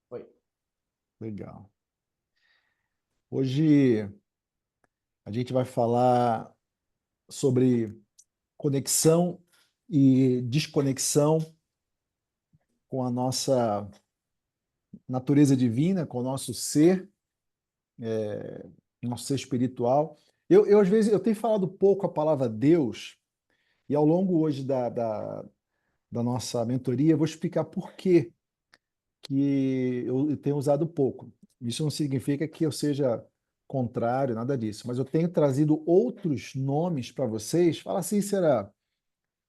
Foi. Legal. Hoje a gente vai falar sobre conexão e desconexão com a nossa natureza divina, com o nosso ser espiritual. Às vezes, eu tenho falado pouco a palavra Deus, e ao longo hoje da nossa mentoria, eu vou explicar por que eu tenho usado pouco. Isso não significa que eu seja contrário, nada disso, mas eu tenho trazido outros nomes para vocês. Fala assim, será?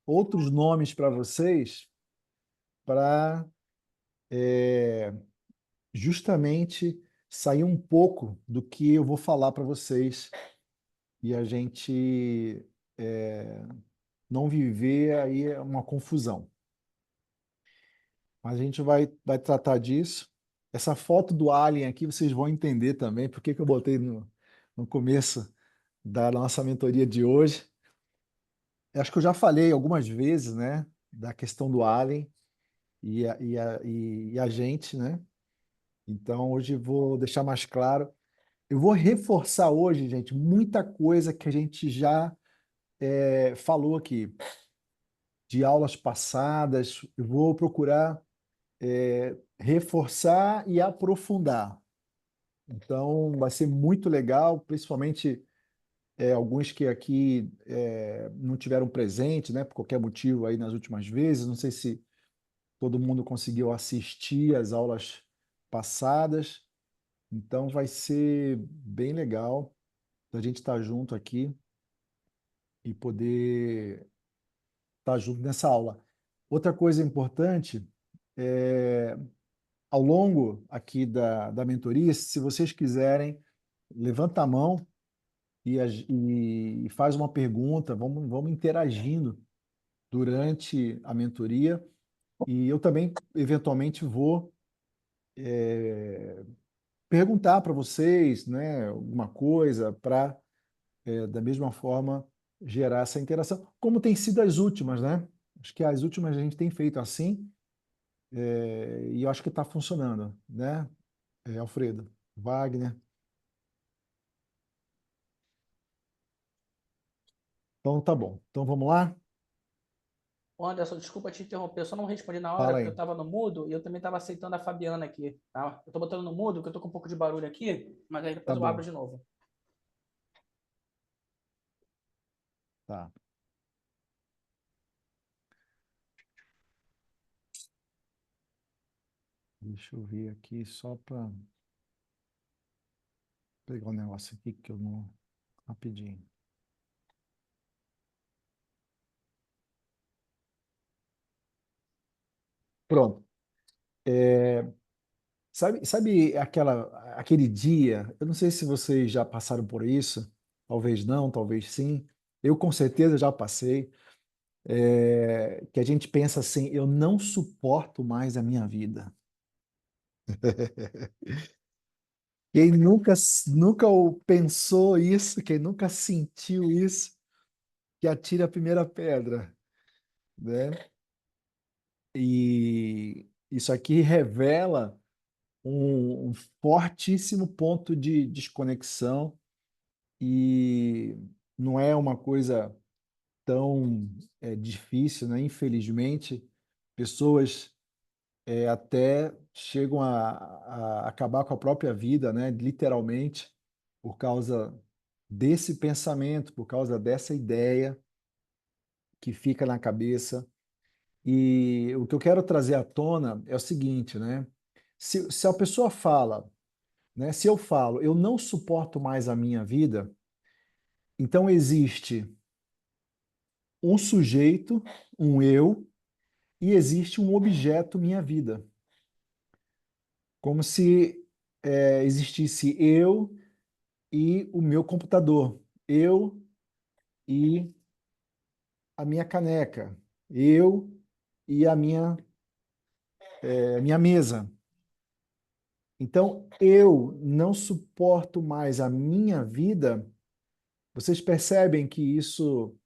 Outros nomes para vocês para justamente sair um pouco do que eu vou falar para vocês e a gente é, não viver aí uma confusão. Mas a gente vai tratar disso. Essa foto do Alien aqui, vocês vão entender também por que que eu botei no começo da nossa mentoria de hoje. Eu acho que eu já falei algumas vezes, né, da questão do Alien e a gente, né? Então, hoje eu vou deixar mais claro. Eu vou reforçar hoje, gente, muita coisa que a gente já falou aqui, de aulas passadas. Eu vou procurar reforçar e aprofundar. Então, vai ser muito legal, principalmente alguns que aqui não tiveram presente, né, por qualquer motivo aí nas últimas vezes. Não sei se todo mundo conseguiu assistir às aulas passadas. Então, vai ser bem legal a gente estar junto aqui e poder estar junto nessa aula. Outra coisa importante é, ao longo aqui da mentoria, se vocês quiserem, levanta a mão e faz uma pergunta, vamos interagindo durante a mentoria. E eu também, eventualmente, vou perguntar para vocês, né, alguma coisa para, da mesma forma, gerar essa interação, como tem sido as últimas, né? Acho que as últimas a gente tem feito assim, e eu acho que está funcionando, né, Alfredo, Wagner? Então tá bom. Então vamos lá? Ô, Anderson, desculpa te interromper, eu só não respondi na hora Fala porque eu aí. estava no mudo e eu também estava aceitando a Fabiana aqui, tá? Eu tô botando no mudo porque eu tô com um pouco de barulho aqui, mas aí Tá depois eu abro bom. de novo. Tá. Deixa eu ver aqui só para pegar um negócio aqui que eu não. Rapidinho. Pronto. Sabe aquele dia? Eu não sei se vocês já passaram por isso. Talvez não, talvez sim. Eu com certeza já passei. Que a gente pensa assim: eu não suporto mais a minha vida. Quem nunca pensou isso, quem nunca sentiu isso, que atire a primeira pedra, né? E isso aqui revela um fortíssimo ponto de desconexão e não é uma coisa tão difícil, né? Infelizmente, pessoas até chegam a acabar com a própria vida, né? Literalmente, por causa desse pensamento, por causa dessa ideia que fica na cabeça. E o que eu quero trazer à tona é o seguinte, né? Se a pessoa fala, né? Se eu falo, eu não suporto mais a minha vida, então existe um sujeito, um eu, e existe um objeto, minha vida. Como se existisse eu e o meu computador, eu e a minha caneca, eu e minha mesa. Então, eu não suporto mais a minha vida. Vocês percebem que isso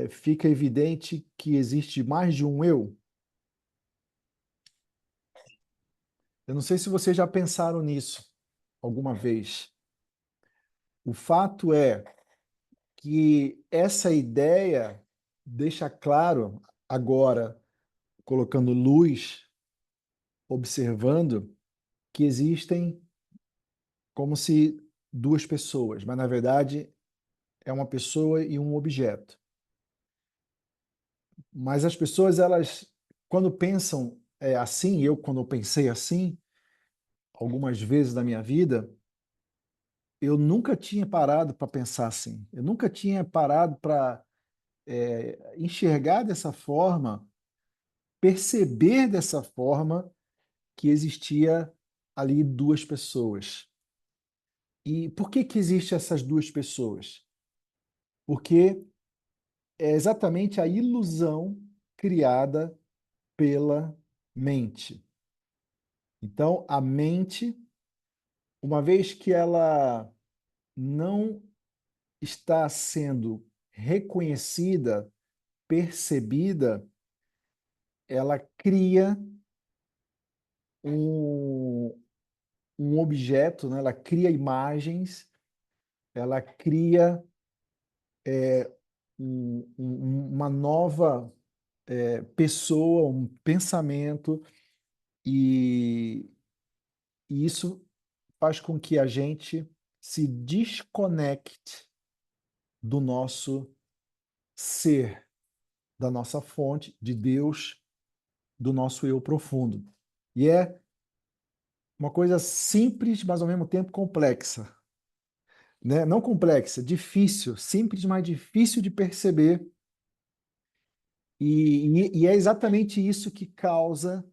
fica evidente que existe mais de um eu? Eu não sei se vocês já pensaram nisso alguma vez. O fato é que essa ideia deixa claro, agora, colocando luz, observando, que existem como se duas pessoas, mas na verdade é uma pessoa e um objeto. Mas as pessoas, elas, quando pensam assim, eu quando pensei assim, algumas vezes na minha vida, eu nunca tinha parado para pensar assim. Eu nunca tinha parado para enxergar dessa forma, perceber dessa forma que existia ali duas pessoas. E por que que existe essas duas pessoas? Porque é exatamente a ilusão criada pela mente. Então, a mente, uma vez que ela não está sendo reconhecida, percebida, ela cria um, um objeto, né? Ela cria imagens, ela cria uma nova pessoa, um pensamento, e, e isso faz com que a gente se desconecte do nosso ser, da nossa fonte, de Deus, do nosso eu profundo. E é uma coisa simples, mas ao mesmo tempo complexa, né? Não complexa, difícil, simples, mas difícil de perceber. E é exatamente isso que causa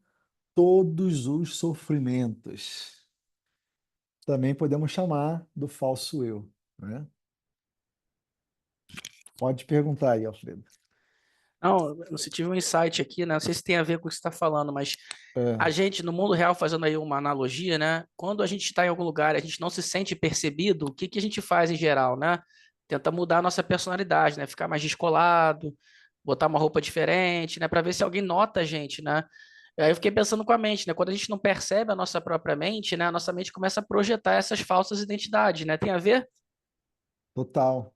todos os sofrimentos. Também podemos chamar do falso eu, né? Pode perguntar aí, Alfredo. Não, você tive um insight aqui, né? Não sei se tem a ver com o que você está falando, mas a É, gente, no mundo real, fazendo aí uma analogia, né? Quando a gente está em algum lugar e a gente não se sente percebido, o que que a gente faz em geral, né? Tenta mudar a nossa personalidade, né? Ficar mais descolado, botar uma roupa diferente, né? Para ver se alguém nota a gente, né? Aí eu fiquei pensando com a mente, né? Quando a gente não percebe a nossa própria mente, né? A nossa mente começa a projetar essas falsas identidades, né? Tem a ver? total,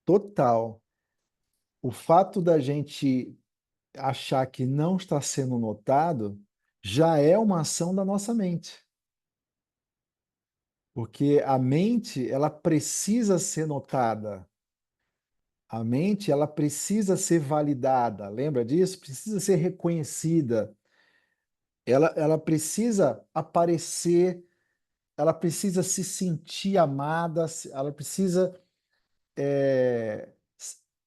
total. O fato da gente achar que não está sendo notado já é uma ação da nossa mente. Porque a mente, ela precisa ser notada. A mente, ela precisa ser validada. Lembra disso? Precisa ser reconhecida. Ela precisa aparecer, ela precisa se sentir amada, ela precisa é,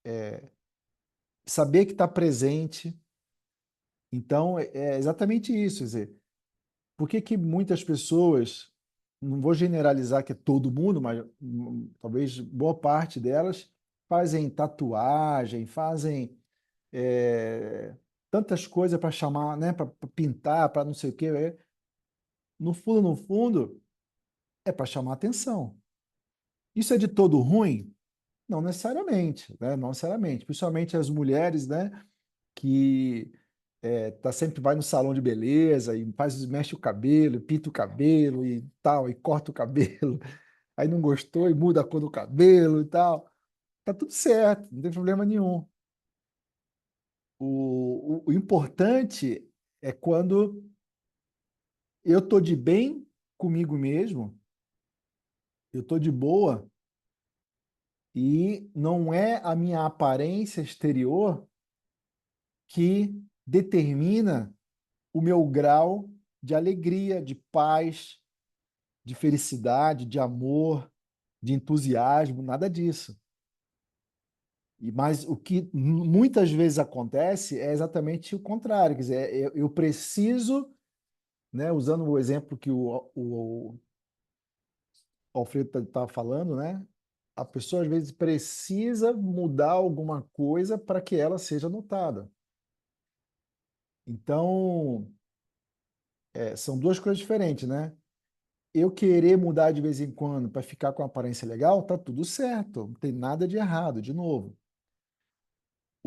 é, saber que está presente. Então, é exatamente isso. Quer dizer, por que que muitas pessoas, não vou generalizar que é todo mundo, mas talvez boa parte delas, fazem tatuagem, fazem tantas coisas para chamar, né, para pintar, para não sei o quê. No fundo, é para chamar atenção. Isso é de todo ruim? Não necessariamente, né? Não necessariamente. Principalmente as mulheres, né, que tá sempre vai no salão de beleza e faz, mexe o cabelo, pinta o cabelo e tal, e corta o cabelo. Aí não gostou e muda a cor do cabelo e tal. Tá tudo certo, não tem problema nenhum. O importante é quando eu tô de bem comigo mesmo, eu tô de boa e não é a minha aparência exterior que determina o meu grau de alegria, de paz, de felicidade, de amor, de entusiasmo, nada disso. Mas o que muitas vezes acontece é exatamente o contrário, quer dizer, eu preciso, né, usando o exemplo que o Alfredo estava falando, né, a pessoa às vezes precisa mudar alguma coisa para que ela seja notada. Então, são duas coisas diferentes, né? Eu querer mudar de vez em quando para ficar com a aparência legal, tá tudo certo, não tem nada de errado, de novo.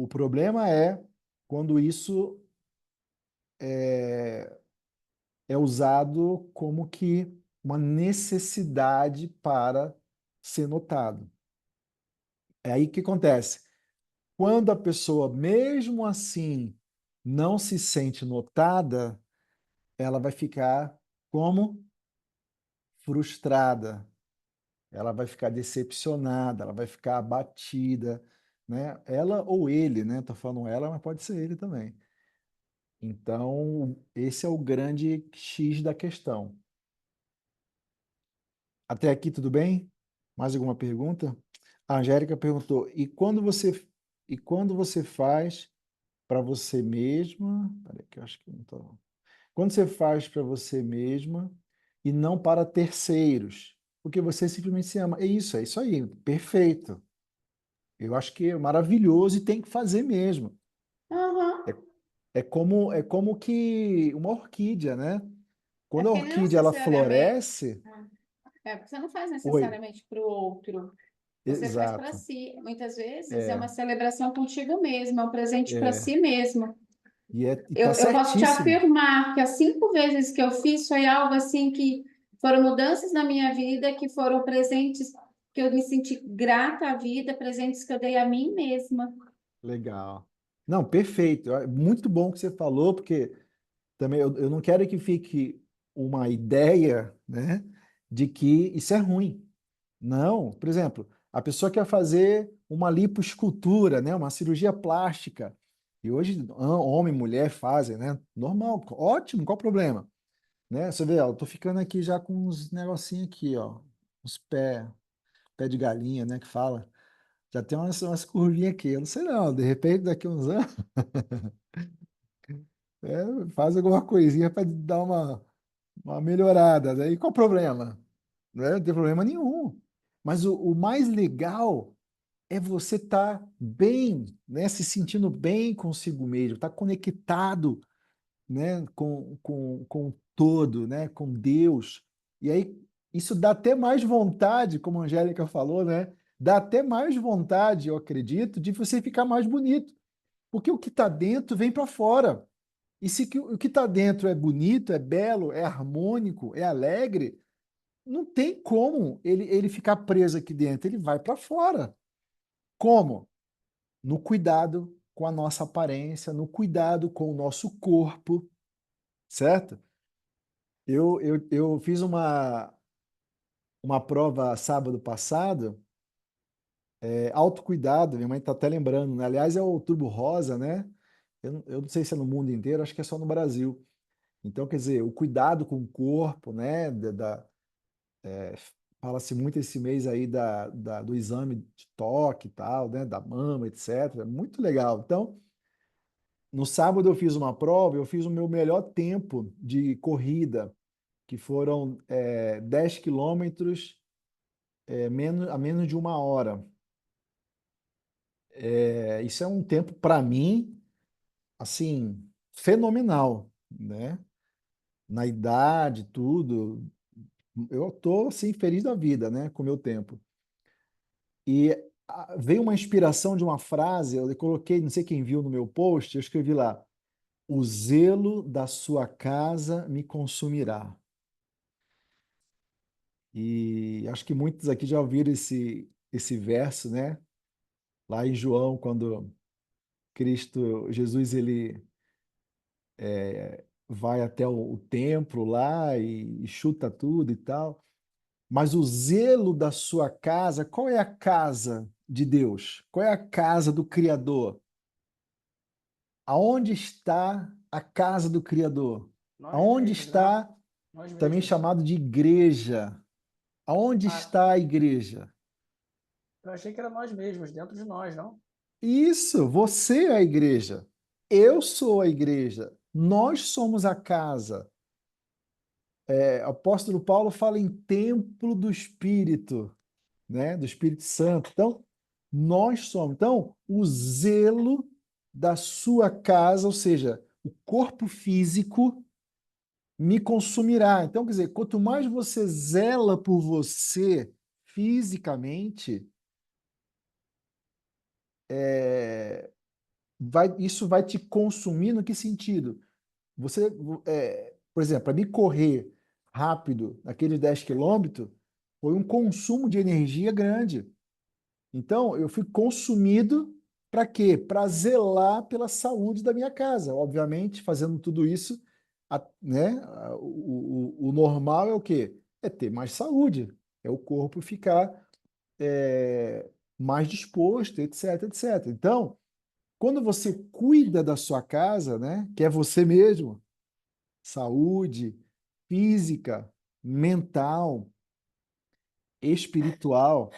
O problema é quando isso é usado como que uma necessidade para ser notado. É aí que acontece. Quando a pessoa, mesmo assim, não se sente notada, ela vai ficar como? Frustrada, ela vai ficar decepcionada, ela vai ficar abatida, né? Ela ou ele, né? Tô falando ela, mas pode ser ele também. Então, esse é o grande X da questão. Até aqui tudo bem? Mais alguma pergunta? A Angélica perguntou: e quando você faz para você mesma? Peraí, que eu acho que não tô. Quando você faz para você mesma e não para terceiros, porque você simplesmente se ama. É isso aí, perfeito. Eu acho que é maravilhoso e tem que fazer mesmo. Aham. É como que uma orquídea, né? É Quando a porque não orquídea ela necessariamente. floresce, Você não faz oi, necessariamente para o outro, você faz para exato. si. Muitas vezes é É, uma celebração contigo mesmo, é um presente para é, si mesmo. e tá Eu posso te certíssimo. afirmar que as 5 vezes que eu fiz foi algo assim que foram mudanças na minha vida, que foram presentes que eu me senti grata à vida, presentes que eu dei a mim mesma. Legal. Não, perfeito. Muito bom que você falou, porque também eu não quero que fique uma ideia, né, de que isso é ruim. Não, por exemplo, a pessoa quer fazer uma lipoescultura, né, uma cirurgia plástica. E hoje homem e mulher fazem, né? Normal, ótimo, qual o problema? Né? Você vê, ó, eu tô ficando aqui já com uns negocinhos aqui, ó, uns pé de galinha, né, que fala. Já tem umas curvinhas aqui. Eu não sei não, de repente daqui a uns anos, faz alguma coisinha para dar uma melhorada. Daí qual o problema? Né? Não tem problema nenhum. Mas o mais legal é você estar bem, né? Se sentindo bem consigo mesmo, estar conectado, né? Com o todo, né? Com Deus. E aí isso dá até mais vontade, como a Angélica falou, né? Dá até mais vontade, eu acredito, de você ficar mais bonito. Porque o que está dentro vem para fora. E se o que está dentro é bonito, é belo, é harmônico, é alegre, não tem como ele ficar preso aqui dentro. Ele vai para fora. Como? No cuidado com a nossa aparência, no cuidado com o nosso corpo, certo? Eu fiz uma prova sábado passado, autocuidado, minha mãe está até lembrando, né? Aliás, é o Outubro Rosa, né? Eu não sei se é no mundo inteiro, acho que é só no Brasil. Então, quer dizer, o cuidado com o corpo, né? Fala-se muito esse mês aí do exame de toque e tal, né? Da mama, etc. Muito legal. Então, no sábado eu fiz uma prova, eu fiz o meu melhor tempo de corrida, que foram 10 quilômetros a menos de 1 hora. Isso é um tempo, para mim, assim, fenomenal, né? Na idade, tudo. Eu estou, assim, feliz da vida, né? Com o meu tempo. E veio uma inspiração de uma frase, eu coloquei, não sei quem viu no meu post, eu escrevi lá: o zelo da sua casa me consumirá. E acho que muitos aqui já ouviram esse verso, né? Lá em João, quando Jesus, ele vai até o templo lá e chuta tudo e tal. Mas o zelo da sua casa, qual é a casa de Deus? Qual é a casa do Criador? Aonde está a casa do Criador? Nós Aonde mesmos, né? está, Nós também mesmos. chamado de igreja? Aonde Ah, está a igreja? eu achei que era nós mesmos, dentro de nós, não? Isso, você é a igreja. Eu sou a igreja. Nós somos a casa. O apóstolo Paulo fala em templo do Espírito, né? Do Espírito Santo. Então, nós somos. Então, o zelo da sua casa, ou seja, o corpo físico, me consumirá. Então, quer dizer, quanto mais você zela por você fisicamente, isso vai te consumir no que sentido? Você, Por exemplo, para me correr rápido, aqueles 10 quilômetros, foi um consumo de energia grande. Então, eu fui consumido para quê? Para zelar pela saúde da minha casa. Obviamente, fazendo tudo isso, né? O normal é o quê? É ter mais saúde, é o corpo ficar mais disposto, etc, etc. Então, quando você cuida da sua casa, né? Que é você mesmo, saúde física, mental, espiritual,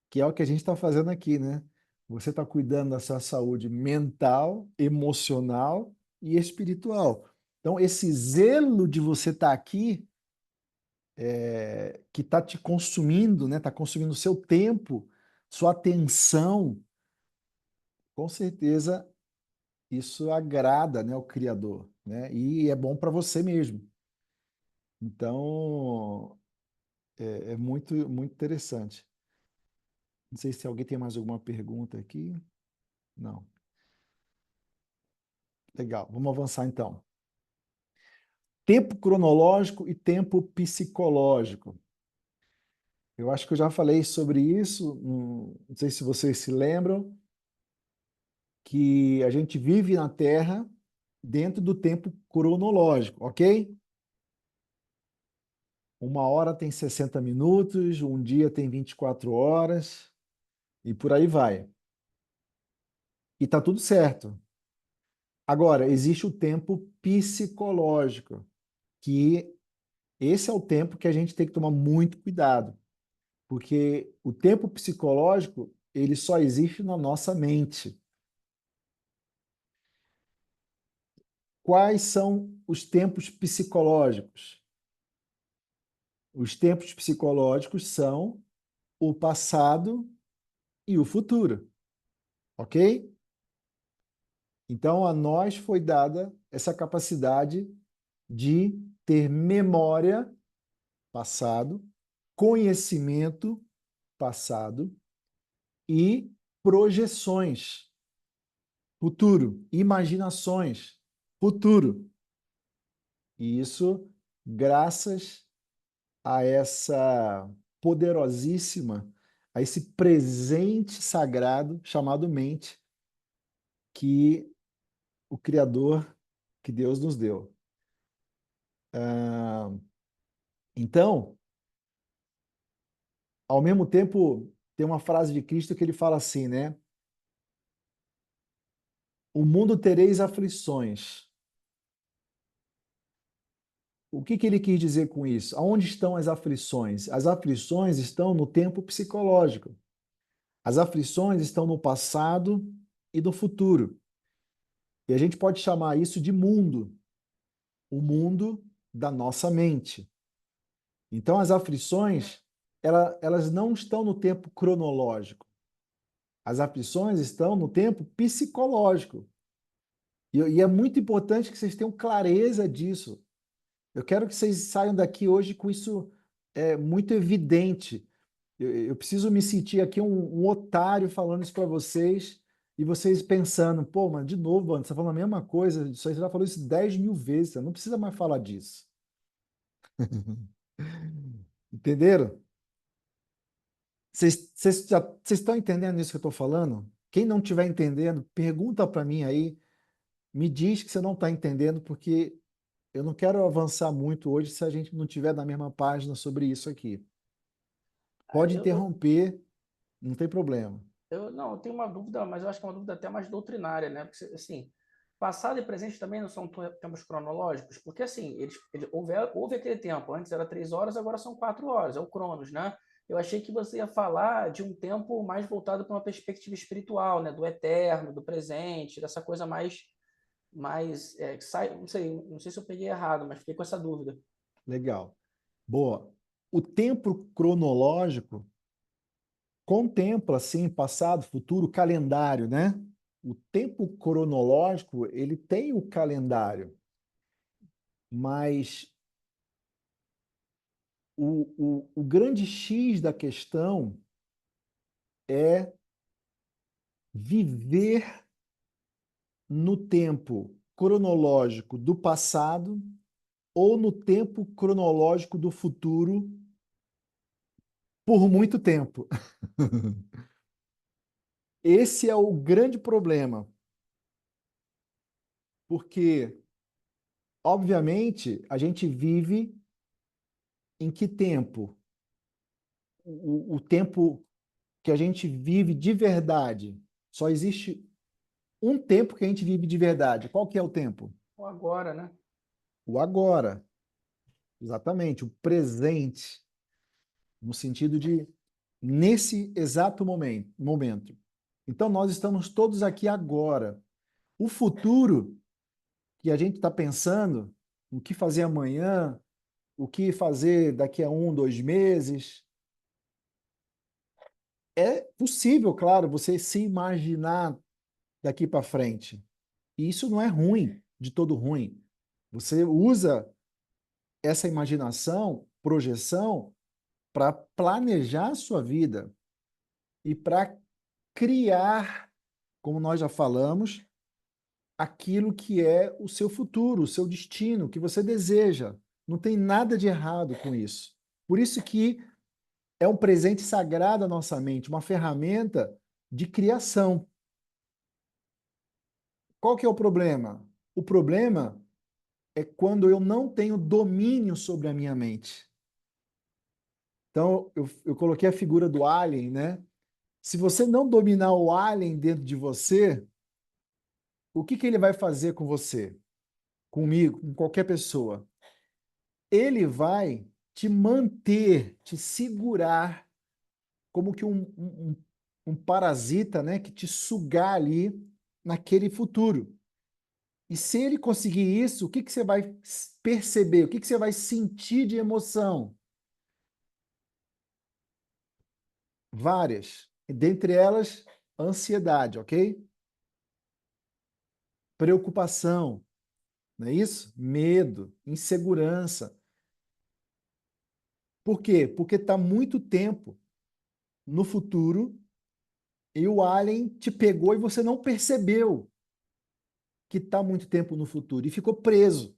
que é o que a gente está fazendo aqui, né? Você está cuidando da sua saúde mental, emocional e espiritual. Então, esse zelo de você estar aqui, que está te consumindo, né? Está consumindo o seu tempo, sua atenção, com certeza isso agrada, né, ao Criador, né? E é bom para você mesmo. Então, é muito, muito interessante. Não sei se alguém tem mais alguma pergunta aqui. Não. Legal, vamos avançar então. Tempo cronológico e tempo psicológico. Eu acho que eu já falei sobre isso, não sei se vocês se lembram, que a gente vive na Terra dentro do tempo cronológico, ok? Uma hora tem 60 minutos, um dia tem 24 horas, e por aí vai. E tá tudo certo. Agora, existe o tempo psicológico, que esse é o tempo que a gente tem que tomar muito cuidado, porque o tempo psicológico, ele só existe na nossa mente. Quais são os tempos psicológicos? Os tempos psicológicos são o passado e o futuro, ok? Então, a nós foi dada essa capacidade de ter memória, passado, conhecimento, passado, e projeções, futuro, imaginações, futuro. E isso graças a essa poderosíssima, a esse presente sagrado chamado mente que o Criador, que Deus nos deu. Então, ao mesmo tempo, tem uma frase de Cristo que ele fala assim, né? O mundo tereis aflições. O que ele quis dizer com isso? Aonde estão as aflições? As aflições estão no tempo psicológico. As aflições estão no passado e no futuro. E a gente pode chamar isso de mundo, o mundo da nossa mente. Então, as aflições, elas não estão no tempo cronológico. As aflições estão no tempo psicológico. E é muito importante que vocês tenham clareza disso. Eu quero que vocês saiam daqui hoje com isso muito evidente. Eu preciso me sentir aqui um otário falando isso para vocês e vocês pensando, pô, mas de novo, Ana, você está falando a mesma coisa, você já falou isso 10 mil vezes, você não precisa mais falar disso. Entenderam? Vocês estão entendendo isso que eu estou falando? Quem não estiver entendendo, pergunta para mim aí, me diz que você não está entendendo, porque eu não quero avançar muito hoje se a gente não estiver na mesma página sobre isso aqui. Ah, Pode interromper, não tem problema. não, eu tenho uma dúvida, mas eu acho que é uma dúvida até mais doutrinária, né? Porque, assim, passado e presente também não são tempos cronológicos, porque, assim, houve aquele tempo, antes era 3 horas, agora são 4 horas, é o Cronos, né? Eu achei que você ia falar de um tempo mais voltado para uma perspectiva espiritual, né? Do eterno, do presente, dessa coisa que sai, não sei se eu peguei errado, mas fiquei com essa dúvida. Legal. Boa. O tempo cronológico contempla, assim, passado, futuro, calendário, né? O tempo cronológico, ele tem o calendário, mas o grande X da questão é viver no tempo cronológico do passado ou no tempo cronológico do futuro por muito tempo. Esse é o grande problema, porque, obviamente, a gente vive em que tempo? O tempo que a gente vive de verdade. Só existe um tempo que a gente vive de verdade. Qual que é o tempo? Ou agora, né? O agora. Exatamente, o presente, no sentido de nesse exato momento. Então, nós estamos todos aqui agora. O futuro que a gente está pensando, o que fazer amanhã, o que fazer daqui a 1, 2 meses, é possível, claro, você se imaginar daqui para frente. E isso não é ruim, de todo ruim. Você usa essa imaginação, projeção, para planejar a sua vida e para criar, como nós já falamos, aquilo que é o seu futuro, o seu destino, o que você deseja. Não tem nada de errado com isso. Por isso que é um presente sagrado à nossa mente, uma ferramenta de criação. Qual que é o problema? O problema é quando eu não tenho domínio sobre a minha mente. Então, eu coloquei a figura do alien, né? Se você não dominar o alien dentro de você, o que ele vai fazer com você? Comigo, com qualquer pessoa? Ele vai te manter, te segurar, como que um parasita, né? Que te sugar ali naquele futuro. E se ele conseguir isso, o que você vai perceber? O que você vai sentir de emoção? Várias. E dentre elas, ansiedade, ok? Preocupação, não é isso? Medo, insegurança. Por quê? Porque está muito tempo no futuro e o alien te pegou e você não percebeu que está muito tempo no futuro e ficou preso.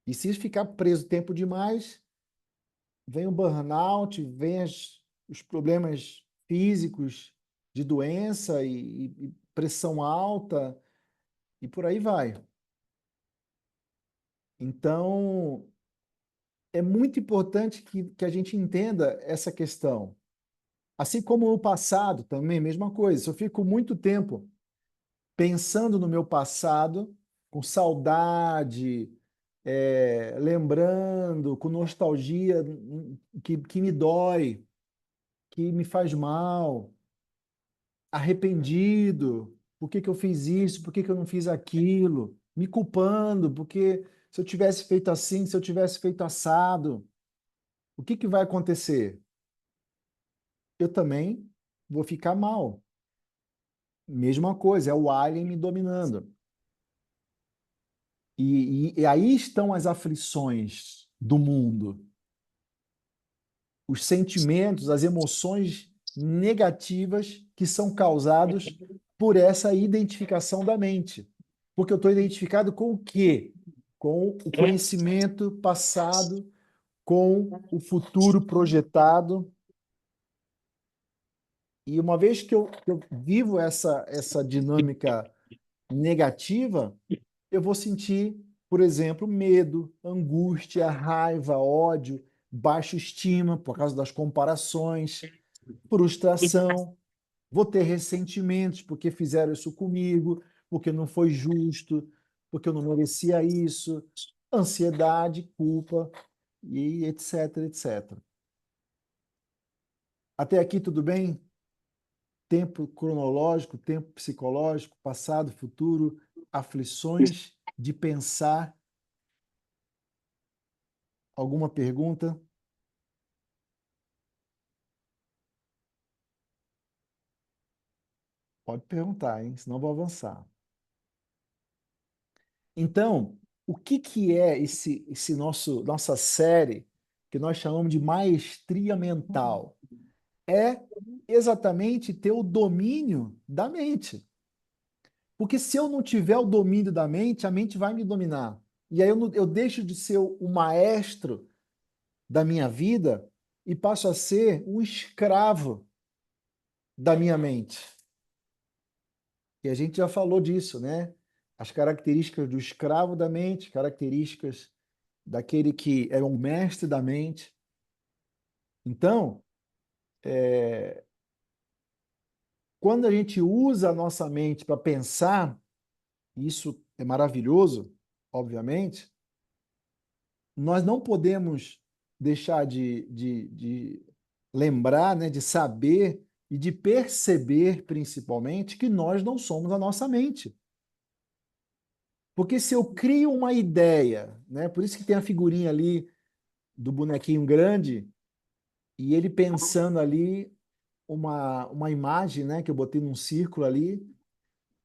E se ficar preso tempo demais, vem o burnout, vem os problemas físicos de doença e pressão alta e por aí vai. Então, é muito importante que a gente entenda essa questão. Assim como no passado também, mesma coisa. Se eu fico muito tempo pensando no meu passado, com saudade, lembrando, com nostalgia que me dói, que me faz mal, arrependido, por que que eu fiz isso, por que que eu não fiz aquilo, me culpando, porque se eu tivesse feito assim, se eu tivesse feito assado, o que que vai acontecer? Eu também vou ficar mal. Mesma coisa, é o alien me dominando. E aí estão as aflições do mundo, os sentimentos, as emoções negativas que são causados por essa identificação da mente. Porque eu estou identificado com o quê? Com o conhecimento passado, com o futuro projetado. E uma vez que eu vivo essa dinâmica negativa, eu vou sentir, por exemplo, medo, angústia, raiva, ódio, baixa estima por causa das comparações, frustração, vou ter ressentimentos porque fizeram isso comigo, porque não foi justo, porque eu não merecia isso, ansiedade, culpa e etc, etc. Até aqui tudo bem? Tempo cronológico, tempo psicológico, passado, futuro, aflições de pensar. Alguma pergunta? Pode perguntar, hein? Senão eu vou avançar. Então, o que que é esse nossa série que nós chamamos de maestria mental? É exatamente ter o domínio da mente. Porque se eu não tiver o domínio da mente, a mente vai me dominar. E aí eu deixo de ser o maestro da minha vida e passo a ser um escravo da minha mente. E a gente já falou disso, né? As características do escravo da mente, características daquele que é um mestre da mente. Então, quando a gente usa a nossa mente para pensar, isso é maravilhoso, obviamente, nós não podemos deixar de lembrar, né, de saber e de perceber, principalmente, que nós não somos a nossa mente. Porque se eu crio uma ideia, né, por isso que tem a figurinha ali do bonequinho grande, e ele pensando ali uma imagem, né, que eu botei num círculo ali,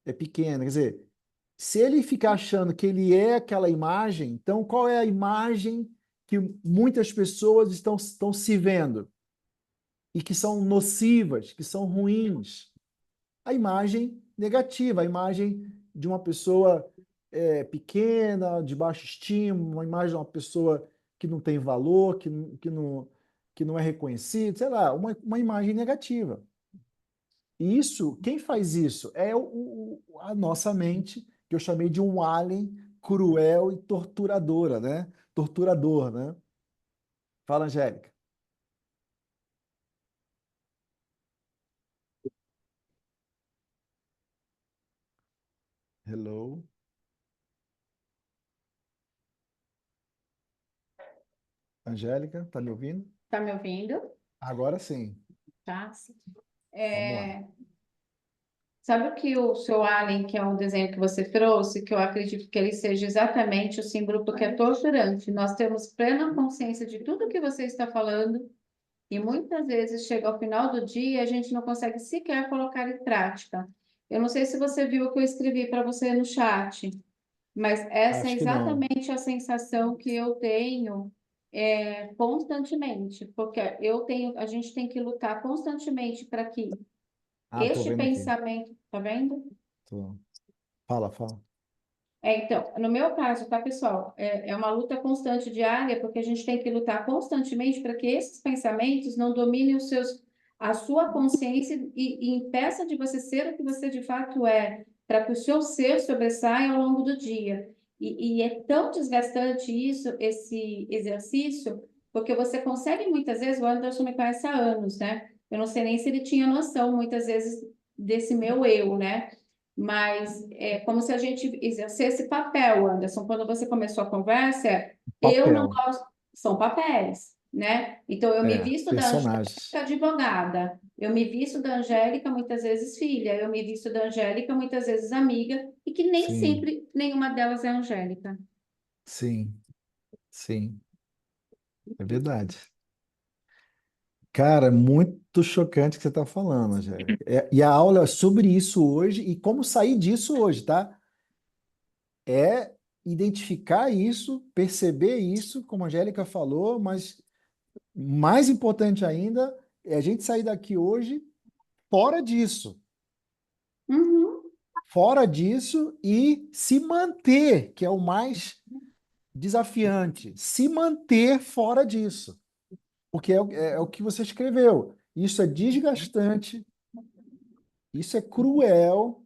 é pequena. Quer dizer, se ele ficar achando que ele é aquela imagem, então qual é a imagem que muitas pessoas estão se vendo e que são nocivas, que são ruins? A imagem negativa, a imagem de uma pessoa pequena, de baixa estima, uma imagem de uma pessoa que não tem valor, que não é reconhecida, sei lá, uma imagem negativa. E isso, quem faz isso? É a nossa mente, que eu chamei de um alien cruel e torturadora, né? Torturador, né? Fala, Angélica. Hello. Angélica, tá me ouvindo? Tá me ouvindo? Agora sim. Tá. Vamos lá. Sabe o que o seu Alien, que é um desenho que você trouxe, que eu acredito que ele seja exatamente o símbolo do que é torturante. Nós temos plena consciência de tudo que você está falando e muitas vezes chega ao final do dia e a gente não consegue sequer colocar em prática. Eu não sei se você viu o que eu escrevi para você no chat, mas essa é Acho que não. exatamente a sensação que eu tenho constantemente, porque a gente tem que lutar constantemente para que Ah, tô este vendo aqui. pensamento, tá vendo? Tô. Fala, fala. Então, no meu caso, tá, pessoal? É uma luta constante diária, porque a gente tem que lutar constantemente para que esses pensamentos não dominem a sua consciência e impeça de você ser o que você de fato é, para que o seu ser sobressaia ao longo do dia. E é tão desgastante isso, esse exercício, porque você consegue muitas vezes, o Anderson me conhece há anos, né? Eu não sei nem se ele tinha noção, muitas vezes, desse meu eu, né? Mas é como se a gente exercesse papel, Anderson. Quando você começou a conversa, eu não Papel. gosto, são papéis, né? Então, eu me É, visto da Angélica personagens. advogada, eu me visto da Angélica muitas vezes filha, eu me visto da Angélica muitas vezes amiga, e que nem Sim, sempre nenhuma delas é Angélica. sim, sim. É verdade. Cara, muito chocante o que você está falando, Angélica. E a aula é sobre isso hoje e como sair disso hoje, tá? É identificar isso, perceber isso, como a Angélica falou, mas mais importante ainda é a gente sair daqui hoje fora disso. Uhum, Fora disso e se manter, que é o mais desafiante, se manter fora disso. Porque é o que você escreveu. Isso é desgastante, isso é cruel,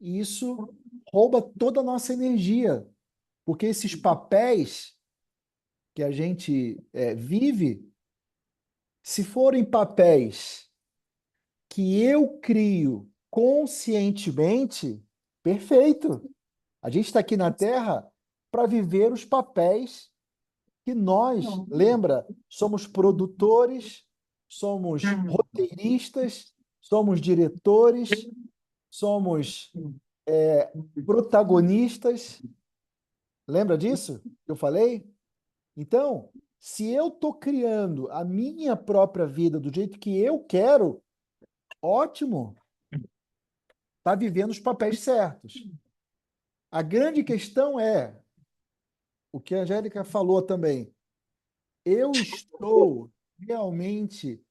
e isso rouba toda a nossa energia. Porque esses papéis que a gente vive, se forem papéis que eu crio conscientemente, perfeito. A gente está aqui na Terra para viver os papéis que nós, lembra, somos produtores, somos roteiristas, somos diretores, somos protagonistas. Lembra disso que eu falei? Então, se eu estou criando a minha própria vida do jeito que eu quero, ótimo, está vivendo os papéis certos. A grande questão é o que a Angélica falou também. Eu estou realmente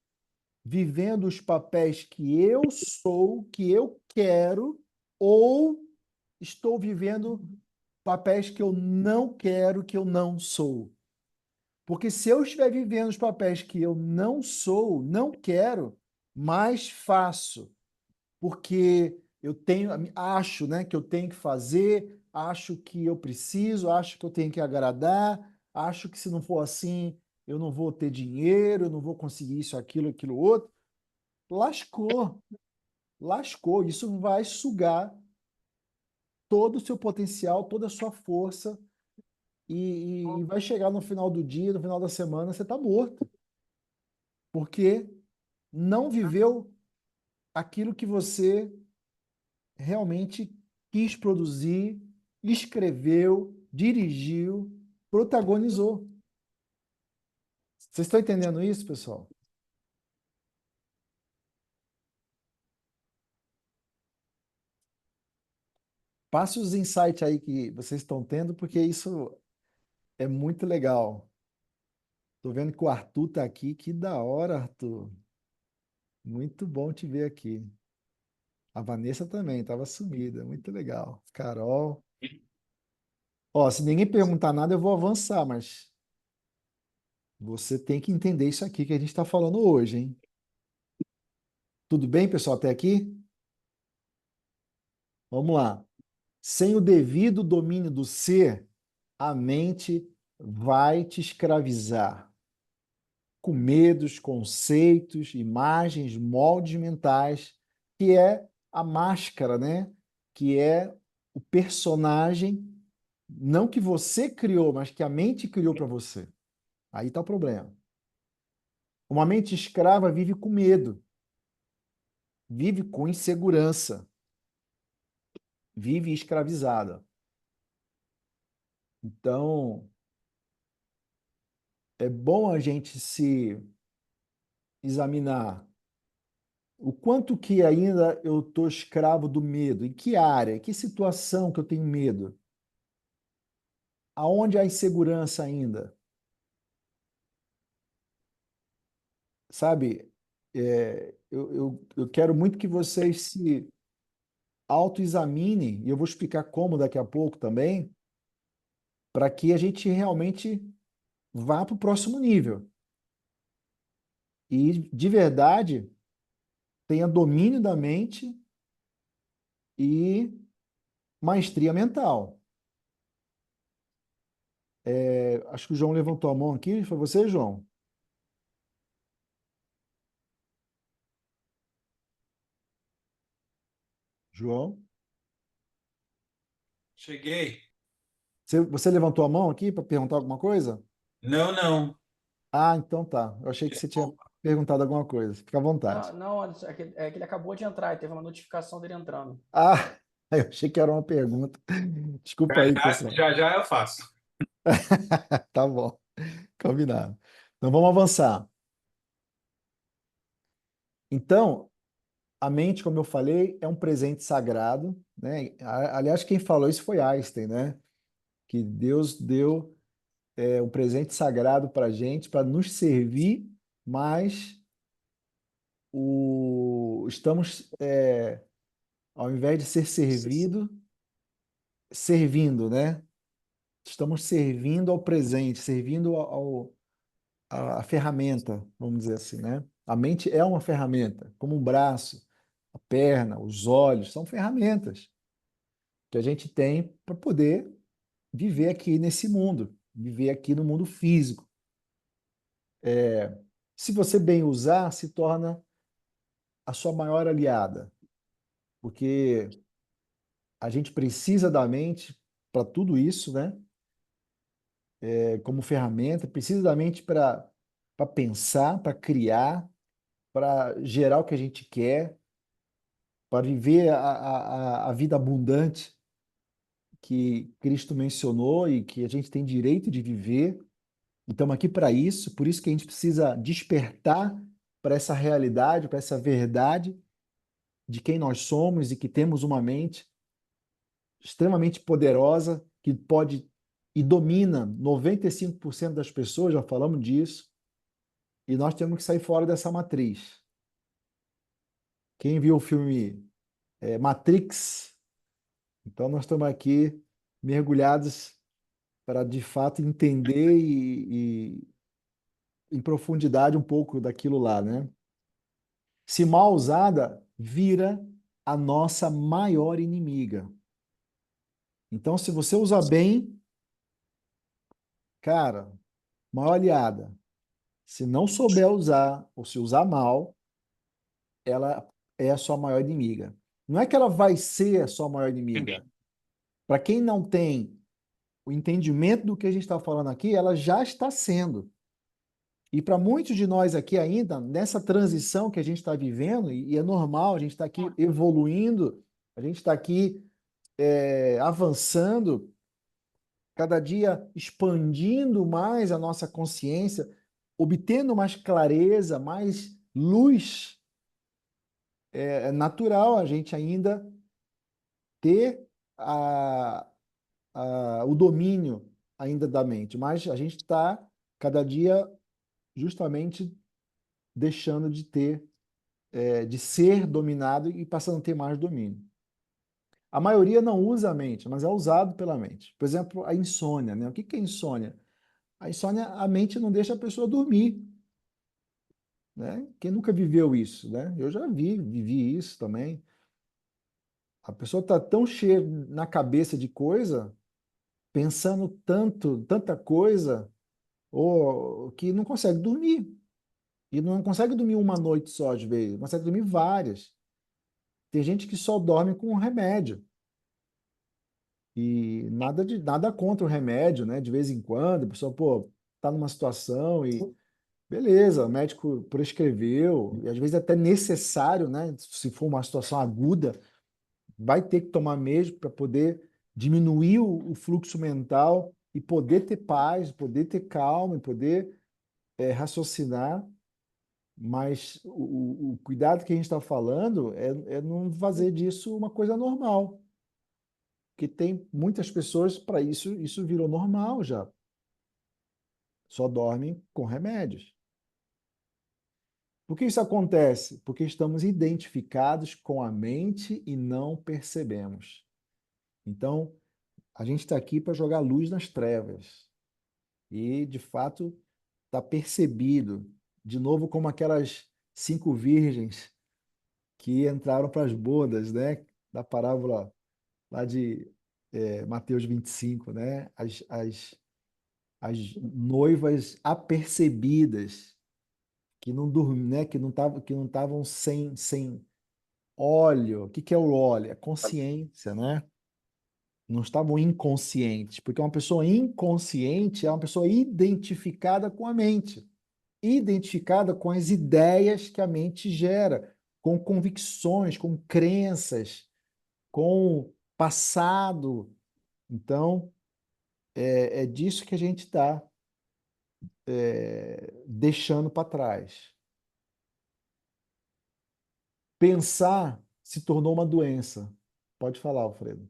vivendo os papéis que eu sou, que eu quero, ou estou vivendo papéis que eu não quero, que eu não sou. Porque se eu estiver vivendo os papéis que eu não sou, não quero, mais faço. Porque eu tenho, acho, né, que eu tenho que fazer, acho que eu preciso, acho que eu tenho que agradar, acho que se não for assim, eu não vou ter dinheiro, eu não vou conseguir isso, aquilo outro. Lascou, lascou. Isso vai sugar todo o seu potencial, toda a sua força e vai chegar no final do dia, no final da semana, você está morto, porque não viveu aquilo que você realmente quis produzir, escreveu, dirigiu, protagonizou. Vocês estão entendendo isso, pessoal? Passe os insights aí que vocês estão tendo, porque isso é muito legal. Tô vendo que o Arthur tá aqui. Que da hora, Arthur. Muito bom te ver aqui. A Vanessa também estava sumida. Muito legal. Carol. Ó, se ninguém perguntar nada, eu vou avançar, mas você tem que entender isso aqui que a gente está falando hoje, hein? Tudo bem, pessoal, até aqui? Vamos lá. Sem o devido domínio do ser, a mente vai te escravizar com medos, conceitos, imagens, moldes mentais, que é a máscara, né? Que é o personagem, não que você criou, mas que a mente criou para você. Aí está o problema. Uma mente escrava vive com medo, vive com insegurança, vive escravizada. Então, é bom a gente se examinar o quanto que ainda eu estou escravo do medo, em que área, em que situação que eu tenho medo, aonde há insegurança ainda, sabe? Eu quero muito que vocês se autoexaminem, e eu vou explicar como daqui a pouco também, para que a gente realmente vá para o próximo nível. E, de verdade, tenha domínio da mente e maestria mental. Acho que o João levantou a mão aqui. Foi você, João? João? Cheguei. Você levantou a mão aqui para perguntar alguma coisa? Não, não. Ah, então tá. Eu achei que você tinha perguntado alguma coisa. Fica à Não, vontade. não, é que ele acabou de entrar e teve uma notificação dele entrando. Ah, eu achei que era uma pergunta. Desculpa aí, pessoal. Já eu faço. Tá bom. Combinado. Então vamos avançar. Então, a mente, como eu falei, é um presente sagrado, né? Aliás, quem falou isso foi Einstein, né? Que Deus deu um presente sagrado para a gente, para nos servir, mas estamos, ao invés de ser servido, servindo, né? Estamos servindo ao presente, servindo à ferramenta, vamos dizer assim, né? A mente é uma ferramenta, como um braço, a perna, os olhos, são ferramentas que a gente tem para poder viver aqui nesse mundo, viver aqui no mundo físico. Se você bem usar, se torna a sua maior aliada, porque a gente precisa da mente para tudo isso, né? Como ferramenta, precisa da mente para pensar, para criar, para gerar o que a gente quer, para viver a vida abundante que Cristo mencionou e que a gente tem direito de viver. E estamos aqui para isso, por isso que a gente precisa despertar para essa realidade, para essa verdade de quem nós somos e que temos uma mente extremamente poderosa que pode e domina 95% das pessoas, já falamos disso, e nós temos que sair fora dessa matriz. Quem viu o filme Matrix, então nós estamos aqui mergulhados para, de fato, entender em profundidade um pouco daquilo lá, né? Se mal usada, vira a nossa maior inimiga. Então, se você usar bem, cara, maior aliada. Se não souber usar, ou se usar mal, ela é a sua maior inimiga. Não é que ela vai ser a sua maior inimiga. Entendi. Para quem não tem o entendimento do que a gente está falando aqui, ela já está sendo. E para muitos de nós aqui ainda, nessa transição que a gente está vivendo, e é normal, a gente está aqui evoluindo, a gente está aqui avançando, cada dia expandindo mais a nossa consciência, obtendo mais clareza, mais luz. É natural a gente ainda ter o domínio ainda da mente, mas a gente está cada dia justamente deixando de ter, de ser dominado e passando a ter mais domínio. A maioria não usa a mente, mas é usado pela mente. Por exemplo, a insônia, né? O que é insônia? A insônia, a mente não deixa a pessoa dormir, né? Quem nunca viveu isso, né? Eu já vivi isso também. A pessoa está tão cheia na cabeça de coisa, pensando tanto, tanta coisa, ou que não consegue dormir. E não consegue dormir uma noite só, às vezes, consegue dormir várias. Tem gente que só dorme com remédio. E nada contra o remédio, né? De vez em quando, a pessoa, pô, tá numa situação e beleza, o médico prescreveu, e às vezes é até necessário, né? Se for uma situação aguda, vai ter que tomar mesmo para poder diminuir o fluxo mental e poder ter paz, poder ter calma e poder raciocinar. Mas o cuidado que a gente está falando é não fazer disso uma coisa normal. Porque tem muitas pessoas, para isso virou normal já. Só dormem com remédios. Por que isso acontece? Porque estamos identificados com a mente e não percebemos. Então, a gente está aqui para jogar luz nas trevas. E, de fato, está percebido. De novo, como aquelas 5 virgens que entraram para as bodas, né? Da parábola lá de Mateus 25, né? As noivas apercebidas que não dormiam, né? Que não estavam sem óleo. O que é o óleo? É consciência, né? Não estavam inconscientes, porque uma pessoa inconsciente é uma pessoa identificada com a mente, identificada com as ideias que a mente gera, com convicções, com crenças, com passado. Então, é disso que a gente está deixando para trás. Pensar se tornou uma doença. Pode falar, Alfredo.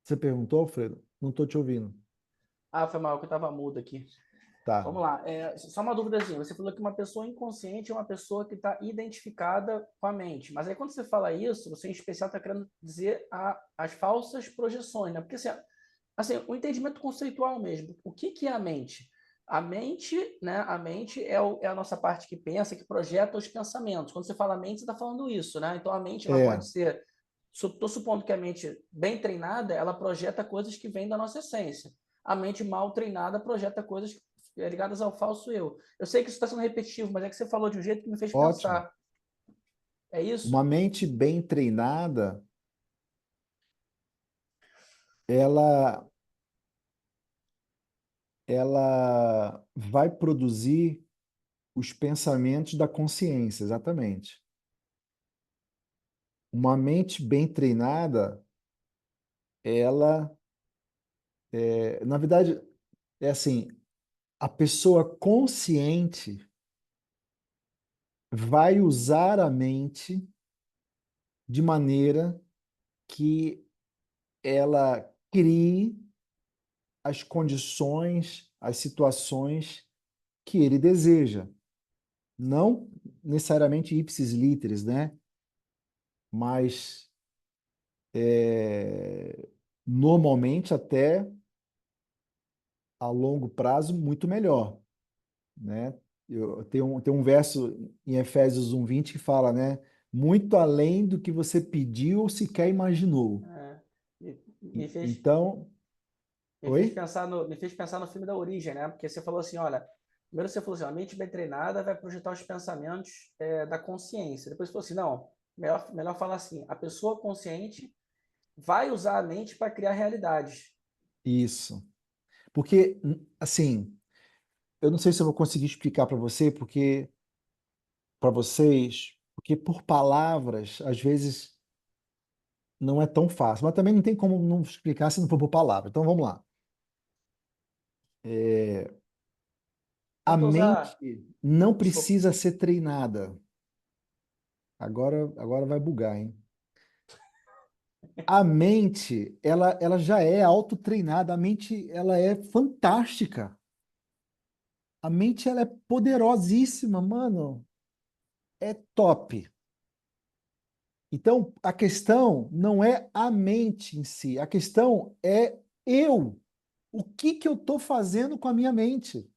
Você perguntou, Alfredo? Não estou te ouvindo. Ah, foi mal que eu estava mudo aqui. Tá. Vamos lá. Só uma dúvidazinha. Você falou que uma pessoa inconsciente é uma pessoa que está identificada com a mente. Mas aí, quando você fala isso, você em especial está querendo dizer as falsas projeções, né? Porque assim, o entendimento conceitual mesmo. O que é a mente? A mente, né? A mente é a nossa parte que pensa, que projeta os pensamentos. Quando você fala mente, você está falando isso, né? Então a mente ela É, pode ser. Estou supondo que a mente bem treinada, ela projeta coisas que vêm da nossa essência. A mente mal treinada projeta coisas ligadas ao falso eu. Eu sei que isso está sendo repetitivo, mas é que você falou de um jeito que me fez ótimo. pensar. É Uma isso? mente bem treinada, ela, ela vai produzir os pensamentos da consciência, exatamente. Uma mente bem treinada, ela, na verdade, é assim, a pessoa consciente vai usar a mente de maneira que ela crie as condições, as situações que ele deseja. Não necessariamente ipsis literis, né? Mas normalmente até a longo prazo muito melhor, né? Tem um verso em Efésios 1:20 que fala, né? Muito além do que você pediu ou sequer imaginou. É, me fez, Então, oi? me fez pensar no filme da Origem, né? Porque você falou assim, olha, primeiro você falou assim, ó, a mente bem treinada vai projetar os pensamentos da consciência. Depois você falou assim, não, melhor falar assim, a pessoa consciente vai usar a mente para criar realidades. Isso. Porque, assim, eu não sei se eu vou conseguir explicar para vocês, porque por palavras, às vezes, não é tão fácil. Mas também não tem como não explicar se não for por palavra. Então, vamos lá. A Tenta usar, mente não desculpa, precisa ser treinada. Agora vai bugar, hein? A mente, ela já é autotreinada. A mente, ela é fantástica. A mente, ela é poderosíssima, mano. É top. Então, a questão não é a mente em si. A questão é eu. O que que eu estou fazendo com a minha mente?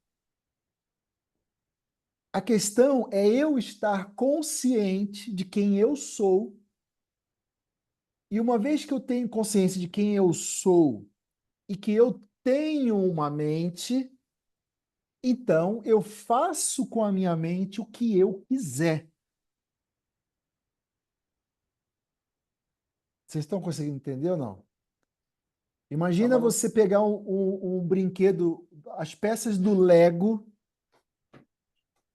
A questão é eu estar consciente de quem eu sou. E uma vez que eu tenho consciência de quem eu sou e que eu tenho uma mente, então eu faço com a minha mente o que eu quiser. Vocês estão conseguindo entender ou não? Imagina tava no, você pegar um brinquedo, as peças do Lego,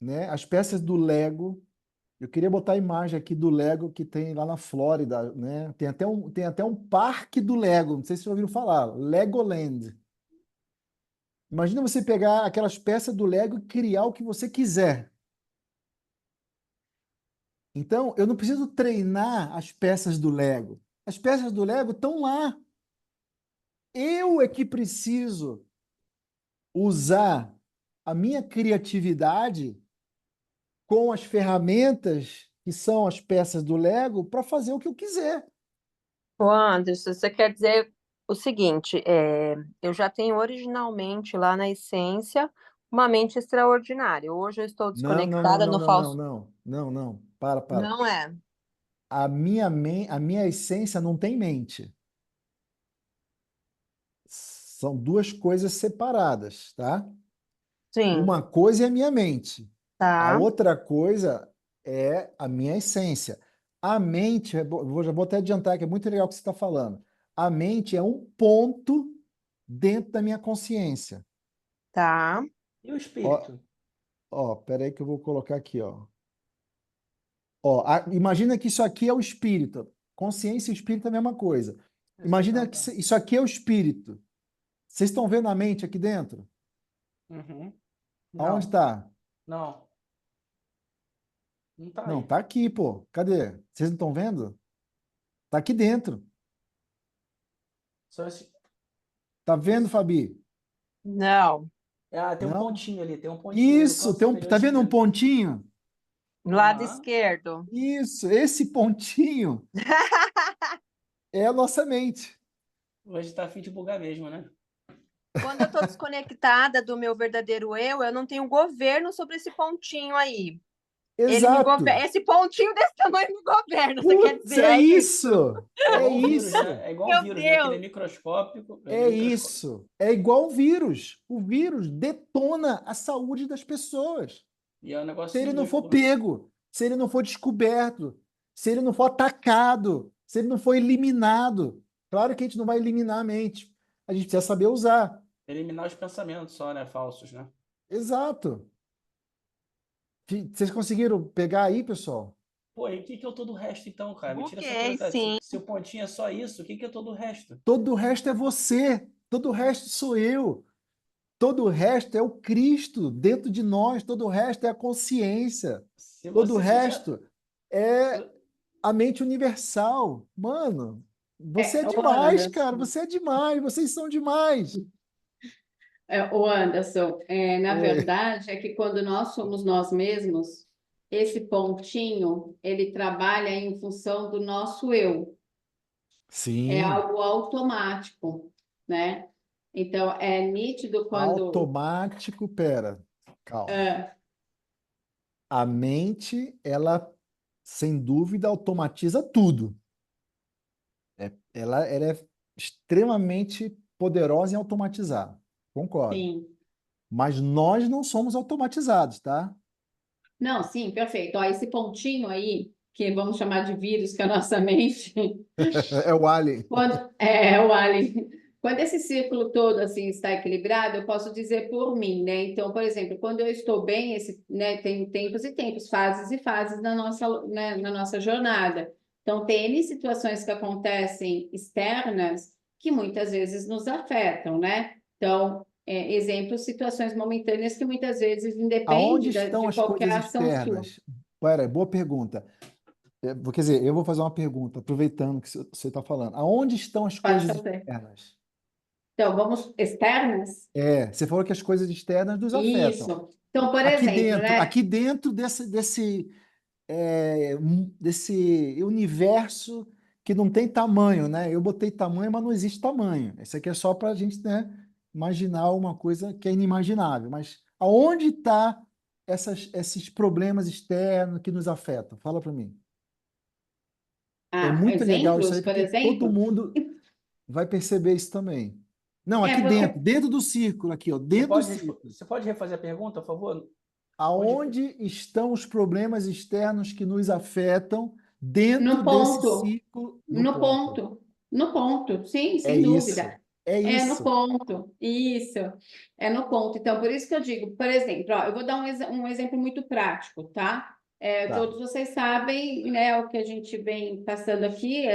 né? As peças do Lego. Eu queria botar a imagem aqui do Lego que tem lá na Flórida, né? Tem até um parque do Lego, não sei se vocês ouviram falar, Legoland. Imagina você pegar aquelas peças do Lego e criar o que você quiser. Então, eu não preciso treinar as peças do Lego. As peças do Lego estão lá. Eu é que preciso usar a minha criatividade com as ferramentas que são as peças do Lego para fazer o que eu quiser. Ô, Anderson, você quer dizer o seguinte, eu já tenho originalmente lá na essência uma mente extraordinária. Hoje eu estou Não, não, não, desconectada não, no não, não, falso. não, não, não. Para. Não é? A minha essência não tem mente. São duas coisas separadas, tá? Sim, Uma coisa é a minha mente. A tá, outra coisa é a minha essência. A mente, já vou até adiantar que é muito legal o que você está falando. A mente é um ponto dentro da minha consciência. tá. e o Ó, espírito? peraí que eu vou colocar aqui, ó. Ó, imagina que isso aqui é o espírito. Consciência e espírito é a mesma coisa. É isso que eu ia Imagina que perguntar. isso aqui é o espírito. Vocês estão vendo a mente aqui dentro? Uhum. Aonde Não, está? não, não tá Não, aí. tá aqui, pô. Cadê? Vocês não estão vendo? Tá aqui dentro. Só esse, Tá vendo, Fabi? Não, tem um Não? pontinho ali, tem um pontinho ali no Isso, canto superior tá vendo um esquerdo. pontinho? lado Aham. esquerdo. Isso, esse pontinho é a nossa mente. Hoje tá a fim de bugar mesmo, né? Quando eu estou desconectada do meu verdadeiro eu não tenho governo sobre esse pontinho aí. Ele me Exato. governa. Esse pontinho desse tamanho me governa, você quer Putz, dizer? é É isso? isso. É É igual um vírus, isso. né? É igual um Meu vírus, né? Que ele é Deus! microscópico. Ele é É microscópico. isso. É igual o vírus. O vírus detona a saúde das pessoas. E é um Se negócio ele não for minúsculo. pego, se ele não for descoberto, se ele não for atacado, se ele não for eliminado. Claro que a gente não vai eliminar a mente. A gente precisa saber usar. Eliminar os pensamentos só, né? Falsos, né? Exato. Vocês conseguiram pegar aí, pessoal? Pô, e o que que é o todo o resto, então, cara? Me tira essa Buguei, curiosidade. Se, sim. se o pontinho é só isso, o que que é todo o resto? Todo o resto é você. Todo o resto sou eu. Todo o resto é o Cristo dentro de nós. Todo o resto é a consciência. Se Todo o você fizer. resto é se- a mente universal. Mano, você é Ô demais, cara. Anderson, Você é demais. Vocês são demais. ô Anderson, na Oi. verdade é que quando nós somos nós mesmos, esse pontinho, ele trabalha em função do nosso eu. É Sim, algo automático, né? Então, é nítido quando... automático, pera, calma. ah, A mente, ela, sem dúvida, automatiza tudo. Ela é extremamente poderosa em automatizar. Concordo. sim. Mas nós não somos automatizados, tá? Não, sim, perfeito. Ó, esse pontinho aí, que vamos chamar de vírus, que é a nossa mente, É o alien. o Alien, quando esse círculo todo assim está equilibrado, eu posso dizer por mim, né? Então, por exemplo, quando eu estou bem, né, tem tempos e tempos, fases e fases na nossa jornada. Então, tem N situações que acontecem externas que muitas vezes nos afetam, né? Então, exemplos, situações momentâneas que muitas vezes Aonde independe estão de as qualquer coisas ação sua. externas? Pera, boa pergunta. Quer dizer, eu vou fazer uma pergunta, aproveitando que você está falando. Aonde estão as Pode coisas fazer. externas? Então, vamos externas? Você falou que as coisas externas nos afetam. Isso. Então, por exemplo, né? Aqui dentro desse universo que não tem tamanho, né? Eu botei tamanho, mas não existe tamanho. Isso aqui é só para a gente, né, imaginar uma coisa que é inimaginável. Mas aonde está esses problemas externos que nos afetam? Fala para mim. É Ah, muito legal isso exemplos, aí, por porque todo exemplo. mundo vai perceber isso também. Não, É aqui porque dentro do círculo, aqui, ó, Você dentro do pode, círculo. você pode refazer a pergunta, por favor? Onde foi? Aonde estão os problemas externos que nos afetam dentro no desse ponto, círculo no no ponto? ponto, no ponto, sim, É sem isso. dúvida. É É no isso. ponto, isso, é no ponto. Então, por isso que eu digo, por exemplo, ó, eu vou dar um exemplo muito prático, tá? Tá. Todos vocês sabem, né, o que a gente vem passando aqui,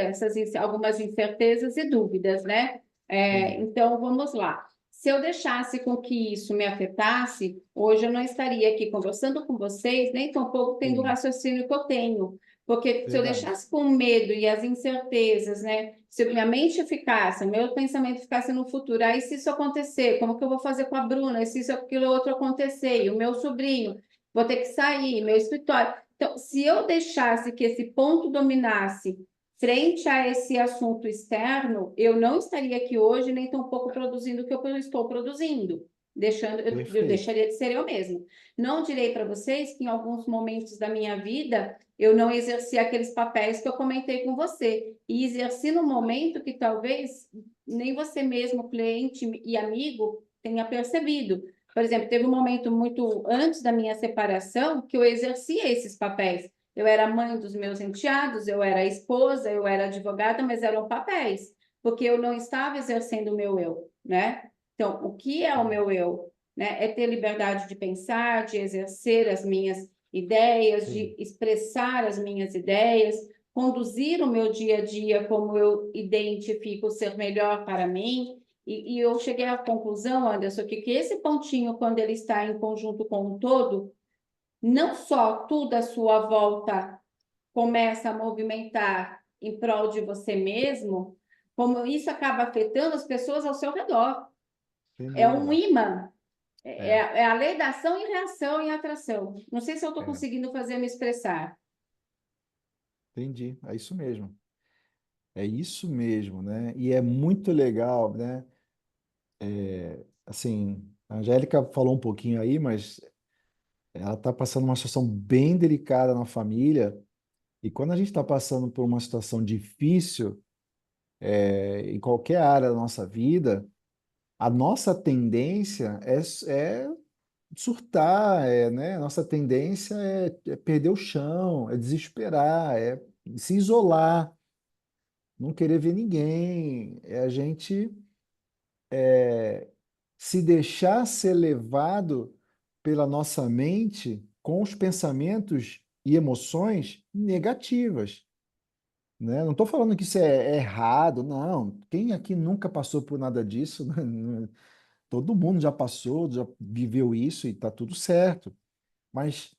algumas incertezas e dúvidas, né? Sim. Então, vamos lá. Se eu deixasse com que isso me afetasse, hoje eu não estaria aqui conversando com vocês, nem tampouco tendo o Sim. raciocínio que eu tenho. Porque se eu Verdade. deixasse com o medo e as incertezas, né? Se minha mente ficasse, meu pensamento ficasse no futuro, aí se isso acontecer, como que eu vou fazer com a Bruna? E se isso, aquilo, outro acontecer, e o meu sobrinho, vou ter que sair, meu escritório. Então, se eu deixasse que esse ponto dominasse frente a esse assunto externo, eu não estaria aqui hoje, nem tampouco produzindo o que eu estou produzindo. Eu Perfeito. deixaria de ser eu mesma. Não direi para vocês que em alguns momentos da minha vida eu não exerci aqueles papéis que eu comentei com você. E exerci no momento que talvez nem você mesmo, cliente e amigo, tenha percebido. Por exemplo, teve um momento muito antes da minha separação que eu exerci esses papéis. Eu era mãe dos meus enteados, eu era esposa, eu era advogada, mas eram papéis, porque eu não estava exercendo o meu eu, né? Então, o que é o meu eu? Né? É ter liberdade de pensar, de exercer as minhas ideias, Sim. de expressar as minhas ideias, conduzir o meu dia a dia como eu identifico ser melhor para mim. E eu cheguei à conclusão, Anderson, que esse pontinho, quando ele está em conjunto com o todo, não só tudo à sua volta começa a movimentar em prol de você mesmo, como isso acaba afetando as pessoas ao seu redor. Sem É um dúvida. imã, É, é a lei da ação e reação e atração. Não sei se eu estou é. conseguindo fazer me expressar. Entendi. É isso mesmo. É isso mesmo, né? E é muito legal, né? Assim, a Angélica falou um pouquinho aí, mas ela está passando uma situação bem delicada na família. E quando a gente está passando por uma situação difícil, em qualquer área da nossa vida, a nossa tendência é surtar, né? A nossa tendência é perder o chão, é desesperar, é se isolar, não querer ver ninguém, é a gente se deixar ser levado pela nossa mente com os pensamentos e emoções negativas. Né? Não estou falando que isso é errado, não. Quem aqui nunca passou por nada disso? Né? Todo mundo já passou, já viveu isso e está tudo certo. Mas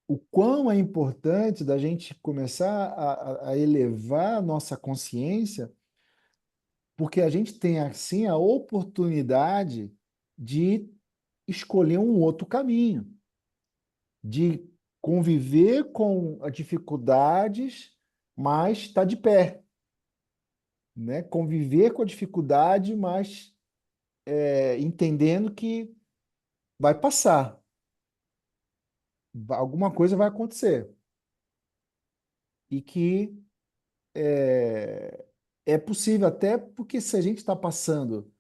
o quão é importante da gente começar a elevar a nossa consciência, porque a gente tem assim a oportunidade de escolher um outro caminho, de conviver com as dificuldades, mas estar de pé. né? Conviver com a dificuldade, mas entendendo que vai passar, alguma coisa vai acontecer e que é possível, até porque se a gente está passando,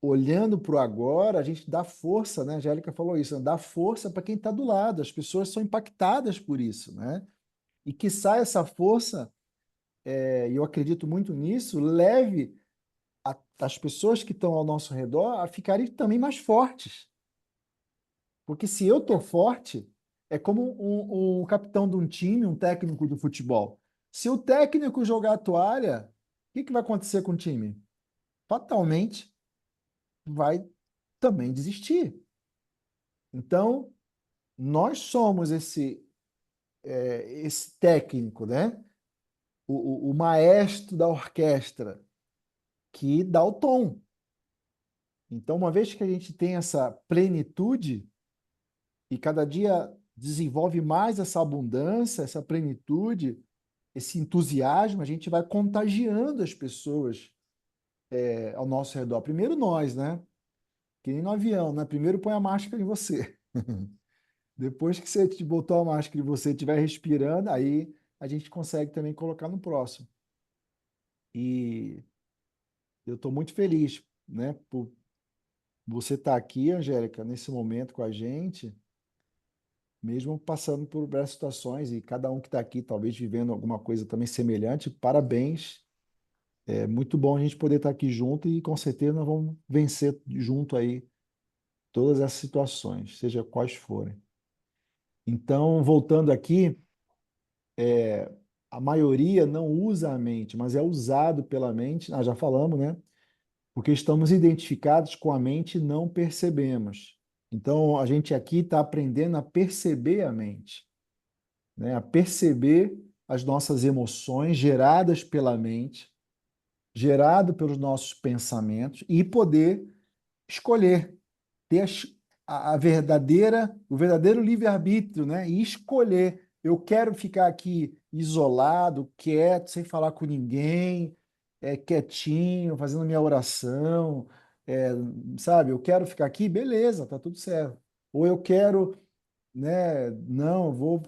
olhando para o agora, a gente dá força, né? A Angélica falou isso, né? Dá força para quem está do lado, as pessoas são impactadas por isso, né? E que saia essa força, e eu acredito muito nisso, leve as pessoas que estão ao nosso redor a ficarem também mais fortes. Porque se eu estou forte, é como um capitão de um time, um técnico do futebol. Se o técnico jogar a toalha, o que vai acontecer com o time? Fatalmente vai também desistir. Então, nós somos esse técnico, né? O maestro da orquestra que dá o tom. Então, uma vez que a gente tem essa plenitude e cada dia desenvolve mais essa abundância, essa plenitude, esse entusiasmo, a gente vai contagiando as pessoas ao nosso redor. Primeiro nós, né? Que nem no avião, né? Primeiro põe a máscara em você. Depois que você botou a máscara e você estiver respirando, aí a gente consegue também colocar no próximo. E eu estou muito feliz, né, por você estar aqui, Angélica, nesse momento com a gente, mesmo passando por várias situações, e cada um que está aqui, talvez vivendo alguma coisa também semelhante, parabéns. É muito bom a gente poder estar aqui junto e com certeza nós vamos vencer junto aí todas essas situações, seja quais forem. Então, voltando aqui, a maioria não usa a mente, mas é usado pela mente. Já falamos, né? Porque estamos identificados com a mente e não percebemos. Então, a gente aqui está aprendendo a perceber a mente, né? A perceber as nossas emoções geradas pela mente, gerado pelos nossos pensamentos e poder escolher, ter o verdadeiro livre-arbítrio, né? E escolher. Eu quero ficar aqui isolado, quieto, sem falar com ninguém, quietinho, fazendo minha oração, é, sabe? Eu quero ficar aqui, beleza, tá tudo certo. Ou eu quero, né? Não, eu vou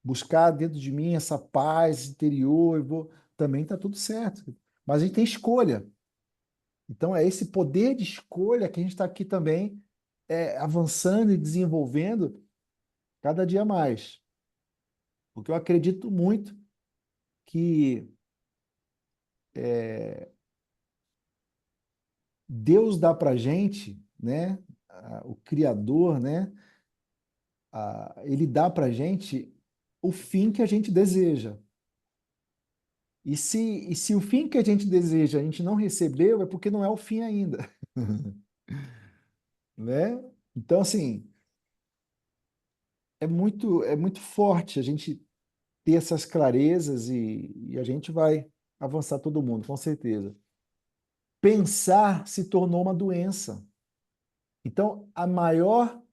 buscar dentro de mim essa paz interior, também tá tudo certo. Mas a gente tem escolha. Então, é esse poder de escolha que a gente está aqui também avançando e desenvolvendo cada dia mais. Porque eu acredito muito que Deus dá para a gente, né, o Criador, né, ele dá para a gente o fim que a gente deseja. E se o fim que a gente deseja a gente não recebeu, é porque não é o fim ainda. Né? Então, assim, é muito forte a gente ter essas clarezas e a gente vai avançar todo mundo, com certeza. Pensar se tornou uma doença. Então, o maior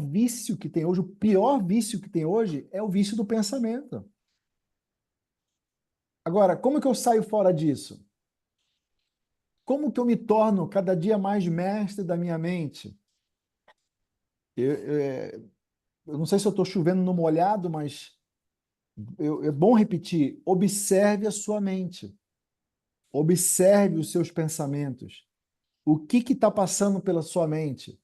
vício que tem hoje, o pior vício que tem hoje é o vício do pensamento. Agora, como que eu saio fora disso? Como que eu me torno cada dia mais mestre da minha mente? Eu não sei se eu estou chovendo no molhado, mas é bom repetir: observe a sua mente. Observe os seus pensamentos. O que está passando pela sua mente?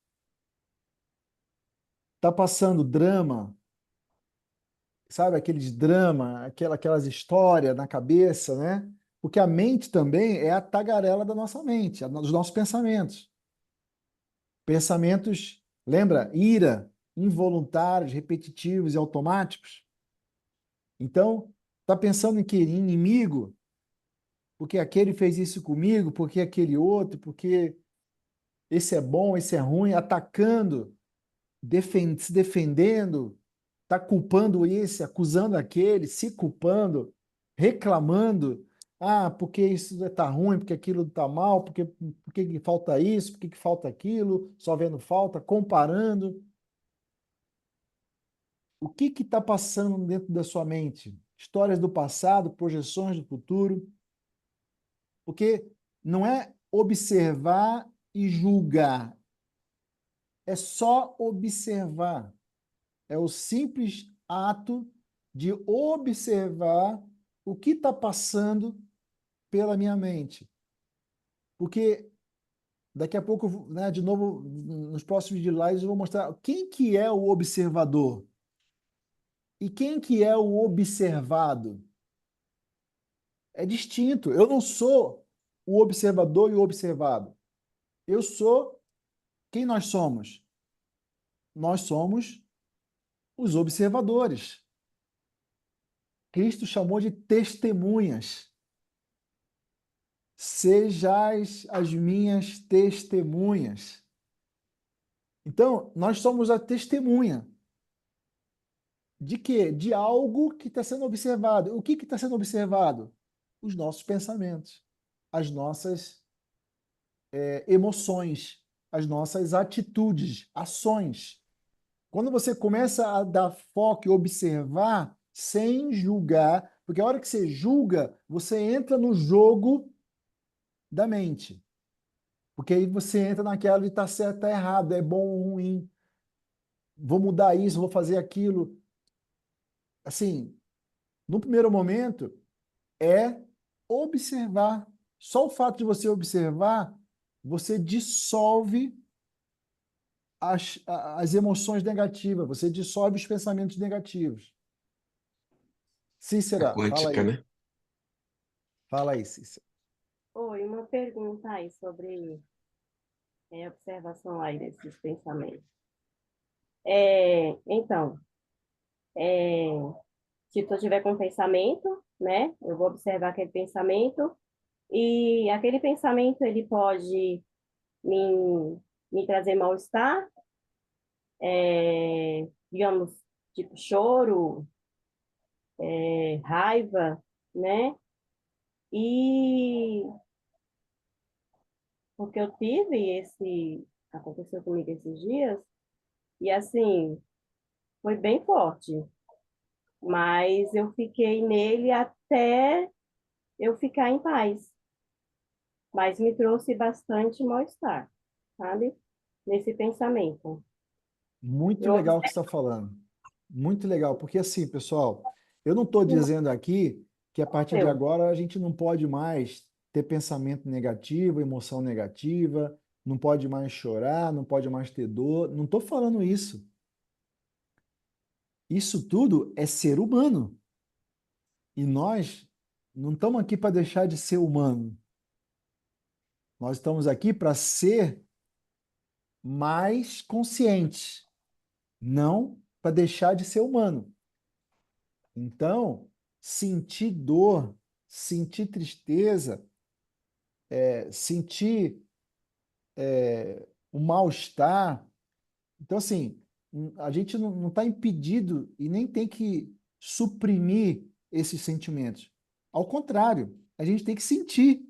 Está passando drama, sabe? Aqueles drama, aquelas histórias na cabeça, né? Porque a mente também é a tagarela da nossa mente, dos nossos pensamentos. Pensamentos, lembra? Ira, involuntários, repetitivos e automáticos. Então, está pensando em que? Em inimigo? Porque aquele fez isso comigo, porque aquele outro, porque esse é bom, esse é ruim, atacando, se defendendo, está culpando esse, acusando aquele, se culpando, reclamando. Ah, porque isso está ruim, porque aquilo está mal, porque que falta isso, porque que falta aquilo, só vendo falta, comparando. O que está passando dentro da sua mente? histórias do passado, projeções do futuro, porque não é observar e julgar, é só observar. É o simples ato de observar o que está passando pela minha mente. Porque daqui a pouco, né, de novo, nos próximos slides, eu vou mostrar quem que é o observador e quem que é o observado. É distinto. Eu não sou o observador e o observado. Eu sou quem nós somos. Nós somos os observadores. Cristo chamou de testemunhas. Sejais as minhas testemunhas. Então, nós somos a testemunha. De quê? De algo que está sendo observado. O que está sendo observado? Os nossos pensamentos, as nossas emoções, as nossas atitudes, ações. Quando você começa a dar foco e observar sem julgar, porque a hora que você julga, você entra no jogo da mente. Porque aí você entra naquela de tá certo, tá errado, é bom ou ruim, vou mudar isso, vou fazer aquilo. Assim, no primeiro momento, é observar. Só o fato de você observar, você dissolve as emoções negativas, você dissolve os pensamentos negativos. A Cícera, fala quântica, aí. né? Fala aí, Cícera. Oi, uma pergunta aí sobre observação aí desses pensamentos. Então, é, se tu tiver com um pensamento, né, eu vou observar aquele pensamento e aquele pensamento ele pode me trazer mal-estar, digamos, tipo choro, raiva, né? E porque eu tive aconteceu comigo esses dias, e assim, foi bem forte, mas eu fiquei nele até eu ficar em paz. Mas me trouxe bastante mal-estar, sabe? Nesse pensamento. Muito Eu legal o que observo. você está falando. Muito legal, porque assim, pessoal, eu não estou dizendo aqui que a partir de agora a gente não pode mais ter pensamento negativo, emoção negativa, não pode mais chorar, não pode mais ter dor. Não estou falando isso. Isso tudo é ser humano. E nós não estamos aqui para deixar de ser humano. Nós estamos aqui para ser mais conscientes, não para deixar de ser humano. Então, sentir dor, sentir tristeza, sentir o mal-estar. Então, assim, a gente não está impedido e nem tem que suprimir esses sentimentos. Ao contrário, a gente tem que sentir.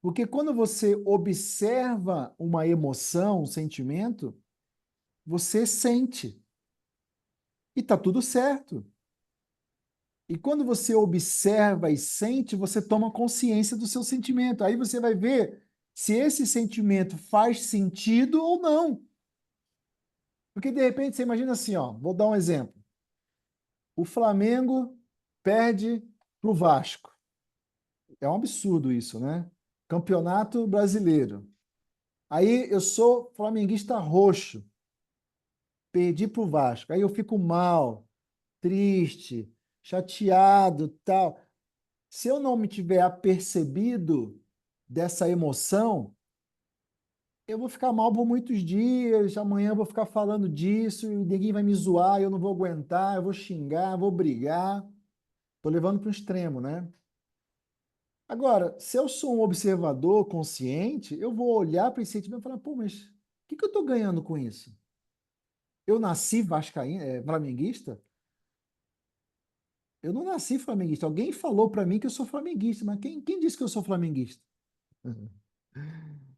Porque quando você observa uma emoção, um sentimento, você sente. E está tudo certo. E quando você observa e sente, você toma consciência do seu sentimento. Aí você vai ver se esse sentimento faz sentido ou não. Porque de repente você imagina assim, ó, vou dar um exemplo. O Flamengo perde para o Vasco. É um absurdo isso, né? Campeonato Brasileiro. Aí eu sou flamenguista roxo. Perdi para o Vasco. Aí eu fico mal, triste, chateado, tal. Se eu não me tiver apercebido dessa emoção, eu vou ficar mal por muitos dias, amanhã eu vou ficar falando disso, e ninguém vai me zoar, eu não vou aguentar, eu vou xingar, eu vou brigar. Estou levando para o extremo, né? Agora, se eu sou um observador consciente, eu vou olhar para esse sentimento e falar, pô, mas o que eu estou ganhando com isso? Eu nasci vascaíno, flamenguista? Eu não nasci flamenguista. Alguém falou para mim que eu sou flamenguista, mas quem disse que eu sou flamenguista?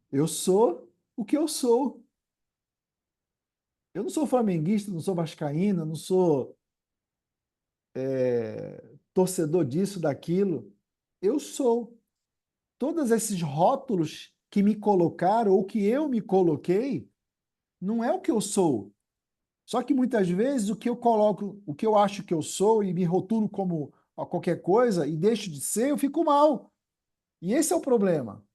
Eu sou o que eu sou. Eu não sou flamenguista, não sou vascaíno, não sou torcedor disso, daquilo. Eu sou. Todos esses rótulos que me colocaram ou que eu me coloquei, não é o que eu sou. Só que muitas vezes o que eu coloco, o que eu acho que eu sou e me rotulo como qualquer coisa e deixo de ser, eu fico mal. E esse é o problema.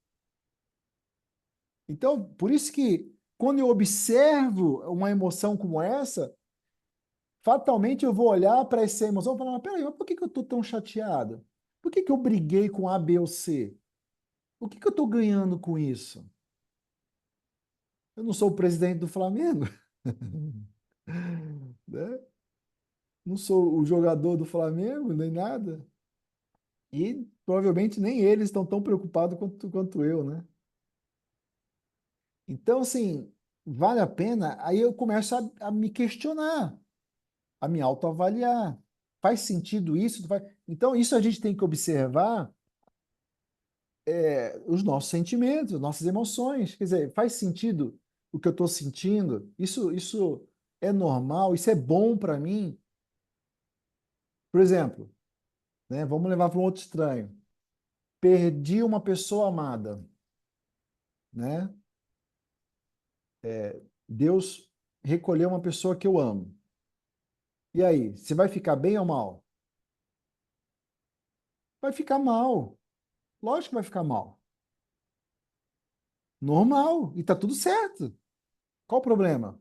Então, por isso que quando eu observo uma emoção como essa, fatalmente eu vou olhar para essa emoção e falar, mas peraí, mas por que eu estou tão chateado? Por que eu briguei com A, B ou C? O que eu estou ganhando com isso? Eu não sou o presidente do Flamengo, né? Não sou o jogador do Flamengo, nem nada. E provavelmente nem eles estão tão preocupados quanto eu, né? Então, assim, vale a pena. Aí eu começo a me questionar, a me autoavaliar. Faz sentido isso? Então, isso a gente tem que observar os nossos sentimentos, nossas emoções. Quer dizer, faz sentido o que eu estou sentindo? Isso é normal? Isso é bom para mim? Por exemplo, né, vamos levar para um outro estranho. Perdi uma pessoa amada, né? Deus recolheu uma pessoa que eu amo. E aí, você vai ficar bem ou mal? Vai ficar mal. Lógico que vai ficar mal. Normal. E tá tudo certo. Qual o problema?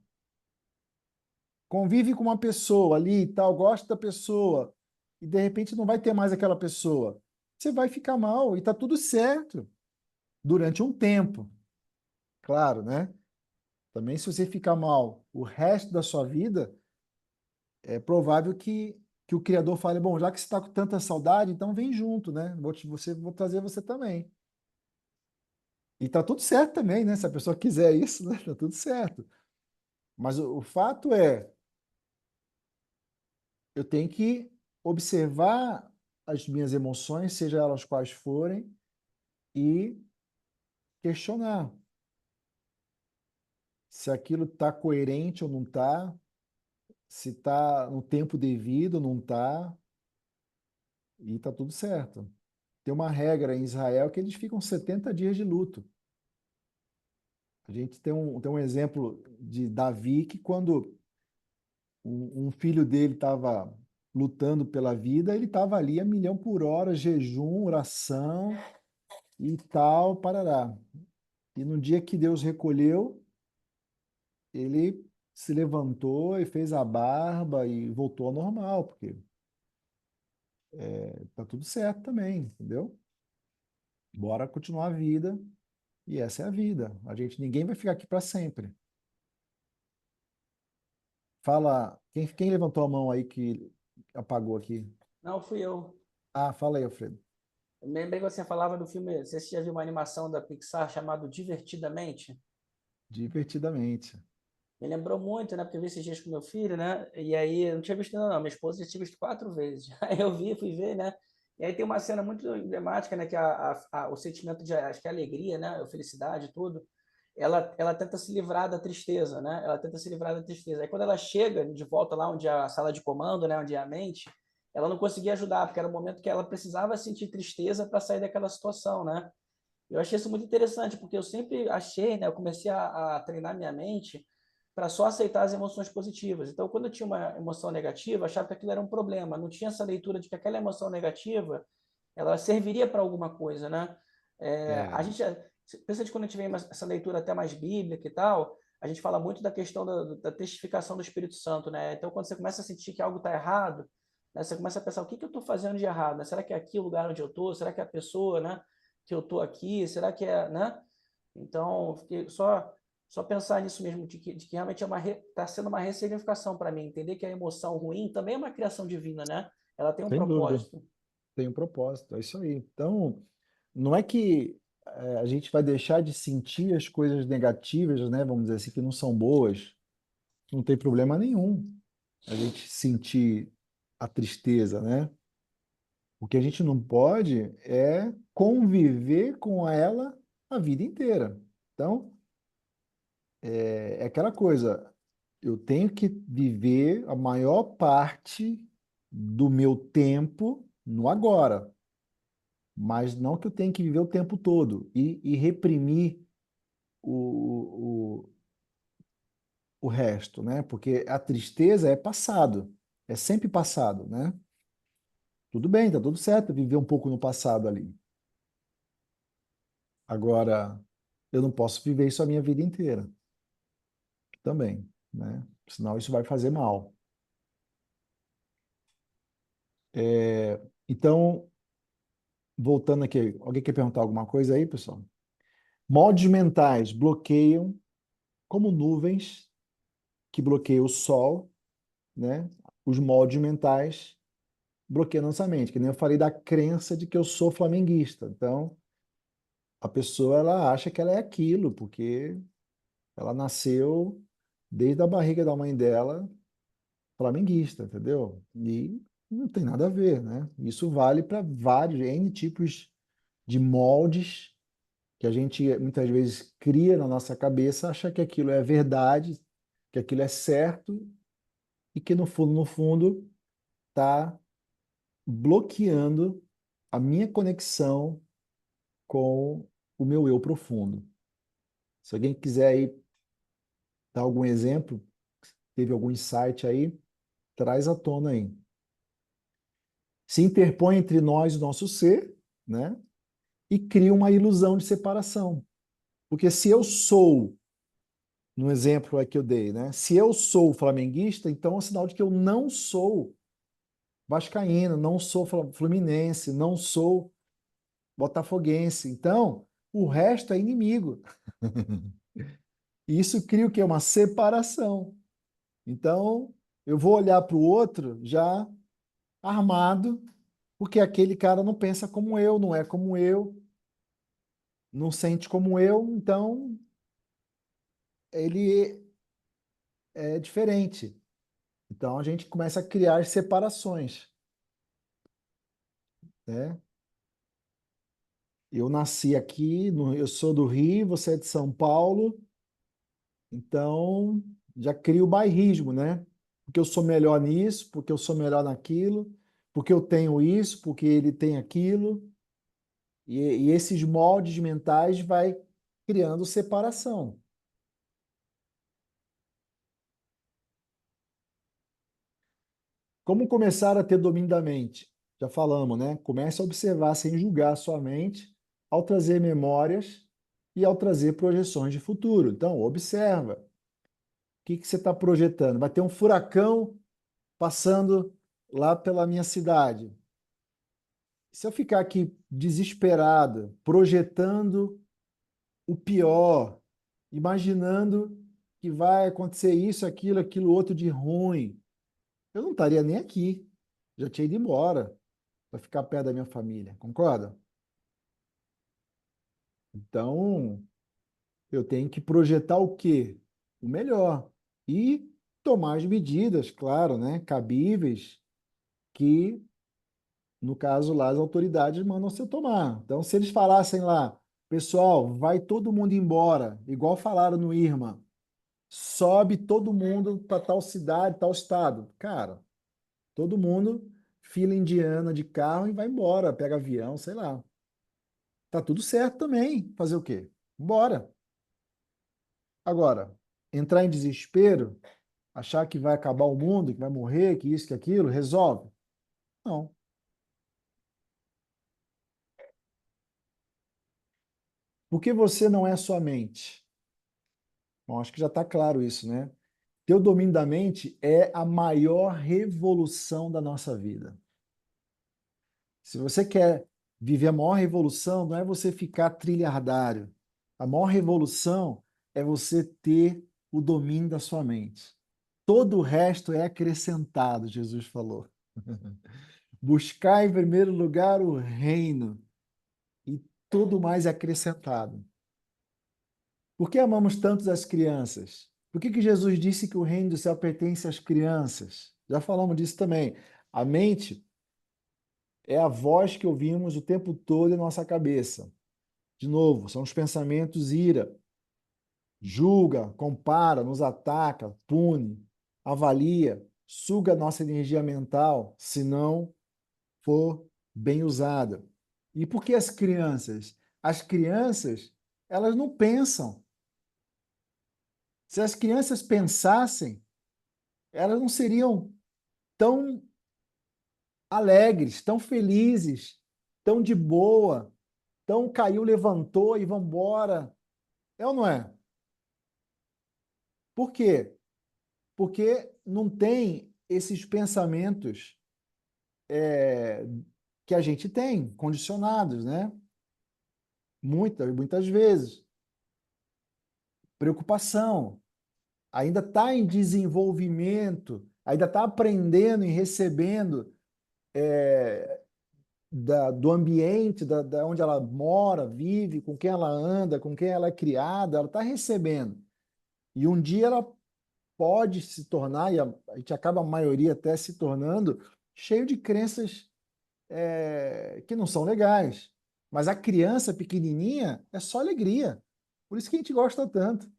Convive com uma pessoa ali e tal, gosta da pessoa, e de repente não vai ter mais aquela pessoa. Você vai ficar mal e tá tudo certo. Durante um tempo. Claro, né? Também se você ficar mal o resto da sua vida, é provável que o Criador fale, bom, já que você está com tanta saudade, então vem junto, né? Vou trazer você também. E tá tudo certo também, né? Se a pessoa quiser isso, né? Tá tudo certo. Mas o fato é, eu tenho que observar as minhas emoções, seja elas quais forem, e questionar se aquilo está coerente ou não está, se está no tempo devido ou não está, e tá tudo certo. Tem uma regra em Israel que eles ficam 70 dias de luto. A gente tem um exemplo de Davi que quando um filho dele estava lutando pela vida, ele estava ali a milhão por hora, jejum, oração e tal, parará. E no dia que Deus recolheu, ele se levantou e fez a barba e voltou ao normal, porque tá tudo certo também, entendeu? Bora continuar a vida e essa é a vida. Ninguém vai ficar aqui para sempre. Fala, quem levantou a mão aí que apagou aqui? Não, fui eu. Ah, fala aí, Alfredo. Eu lembrei que você falava do filme, você já viu uma animação da Pixar chamado Divertidamente? Divertidamente. Me lembrou muito, né? Porque eu vi esses dias com meu filho, né? E aí, eu não tinha visto ainda não, minha esposa já tinha visto 4 vezes. Aí eu vi, fui ver, né? E aí tem uma cena muito emblemática, né? Que o sentimento de, acho que é alegria, né? A felicidade, tudo. Ela tenta se livrar da tristeza, né? Ela tenta se livrar da tristeza. Aí quando ela chega de volta lá onde é a sala de comando, né? Onde é a mente, ela não conseguia ajudar, porque era o momento que ela precisava sentir tristeza para sair daquela situação, né? Eu achei isso muito interessante, porque eu sempre achei, né? Eu comecei a treinar minha mente para só aceitar as emoções positivas. Então, quando eu tinha uma emoção negativa, eu achava que aquilo era um problema. Não tinha essa leitura de que aquela emoção negativa ela serviria para alguma coisa, né? A É, gente, principalmente quando a gente vê essa leitura até mais bíblica e tal, a gente fala muito da questão da testificação do Espírito Santo, né? Então, quando você começa a sentir que algo está errado, né, você começa a pensar o que eu estou fazendo de errado, né? Será que é aqui o lugar onde eu estou? Será que é a pessoa, né? Que eu estou aqui? Será que é, né? Então, fiquei só pensar nisso mesmo, de que realmente está sendo uma ressignificação para mim, entender que a emoção ruim também é uma criação divina, né? Ela tem um sem dúvida, propósito. tem um propósito, é isso aí. Então, não é que a gente vai deixar de sentir as coisas negativas, né? Vamos dizer assim, que não são boas. Não tem problema nenhum a gente sentir a tristeza, né? O que a gente não pode é conviver com ela a vida inteira. Então, é aquela coisa, eu tenho que viver a maior parte do meu tempo no agora, mas não que eu tenha que viver o tempo todo e reprimir o, o resto, né? Porque a tristeza é passado, é sempre passado, né? Tudo bem, tá tudo certo viver um pouco no passado ali. Agora, eu não posso viver isso a minha vida inteira também, né? Senão isso vai fazer mal. Então, voltando aqui, alguém quer perguntar alguma coisa aí, pessoal? Moldes mentais bloqueiam como nuvens que bloqueiam o sol, né? Os moldes mentais bloqueiam nossa mente, que nem eu falei da crença de que eu sou flamenguista. Então, a pessoa ela acha que ela é aquilo, porque ela nasceu desde a barriga da mãe dela flamenguista, entendeu? E não tem nada a ver, né? Isso vale para vários N tipos de moldes que a gente muitas vezes cria na nossa cabeça, acha que aquilo é verdade, que aquilo é certo e que no fundo, está bloqueando a minha conexão com o meu eu profundo. Se alguém quiser aí dar algum exemplo, teve algum insight aí, traz à tona aí. Se interpõe entre nós e o nosso ser, né? E cria uma ilusão de separação. Porque se eu sou, no exemplo que eu dei, né? Se eu sou flamenguista, então é um sinal de que eu não sou vascaíno, não sou fluminense, não sou botafoguense. Então, o resto é inimigo. E isso cria o quê? Uma separação. Então, eu vou olhar para o outro já armado, porque aquele cara não pensa como eu, não é como eu, não sente como eu, então ele é diferente. Então a gente começa a criar separações, né? Eu nasci aqui, eu sou do Rio, você é de São Paulo, então já crio o bairrismo, né? Porque eu sou melhor nisso, porque eu sou melhor naquilo, porque eu tenho isso, porque ele tem aquilo, e esses moldes mentais vai criando separação. Como começar a ter domínio da mente? Já falamos, né? Comece a observar sem julgar a sua mente ao trazer memórias e ao trazer projeções de futuro. Então, observa. O que você está projetando? Vai ter um furacão passando lá pela minha cidade. Se eu ficar aqui desesperado, projetando o pior, imaginando que vai acontecer isso, aquilo outro de ruim, eu não estaria nem aqui. Já tinha ido embora para ficar perto da minha família, concorda? Então, eu tenho que projetar o quê? O melhor. E tomar as medidas, claro, né, cabíveis, que, no caso lá, as autoridades mandam você tomar. Então, se eles falassem lá, pessoal, vai todo mundo embora, igual falaram no Irma, sobe todo mundo para tal cidade, tal estado. Cara, todo mundo, fila indiana de carro e vai embora, pega avião, sei lá. Tá tudo certo também. Fazer o quê? Bora. Agora, entrar em desespero, achar que vai acabar o mundo, que vai morrer, que isso, que aquilo, resolve? Não. Porque você não é sua mente. Bom, acho que já está claro isso, né? Ter o domínio da mente é a maior revolução da nossa vida. Se você quer viver a maior revolução, não é você ficar trilhardário. A maior revolução é você ter o domínio da sua mente. Todo o resto é acrescentado, Jesus falou. Buscar em primeiro lugar o reino e tudo mais é acrescentado. Por que amamos tanto as crianças? Por que Jesus disse que o reino do céu pertence às crianças? Já falamos disso também. A mente é a voz que ouvimos o tempo todo em nossa cabeça. De novo, são os pensamentos ira, julga, compara, nos ataca, pune, avalia. suga a nossa energia mental se não for bem usada. E por que as crianças? As crianças, elas não pensam. Se as crianças pensassem, elas não seriam tão alegres, tão felizes, tão de boa, tão caiu, levantou e vamos embora. É ou não é? Por quê? Porque não tem esses pensamentos que a gente tem, condicionados, né? Muitas vezes. Preocupação. Ainda está em desenvolvimento, ainda está aprendendo e recebendo do ambiente, da onde ela mora, vive, com quem ela anda, com quem ela é criada, ela está recebendo. E um dia ela pode se tornar, e a gente acaba, a maioria até se tornando, cheio de crenças que não são legais. Mas a criança pequenininha é só alegria. Por isso que a gente gosta tanto.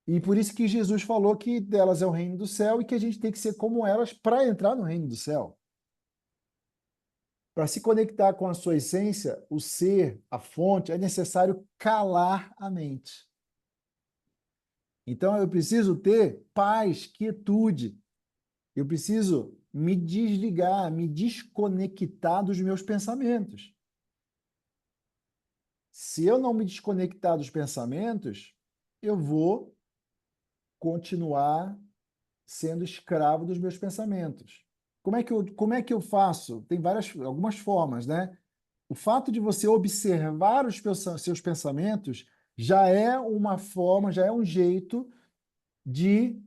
E por isso que Jesus falou que delas é o reino do céu e que a gente tem que ser como elas para entrar no reino do céu. Para se conectar com a sua essência, o ser, a fonte, é necessário calar a mente. Então eu preciso ter paz, quietude. Eu preciso me desligar, me desconectar dos meus pensamentos. Se eu não me desconectar dos pensamentos, eu vou continuar sendo escravo dos meus pensamentos. Como é que eu faço? Tem algumas formas, né? O fato de você observar os seus pensamentos já é uma forma, já é um jeito de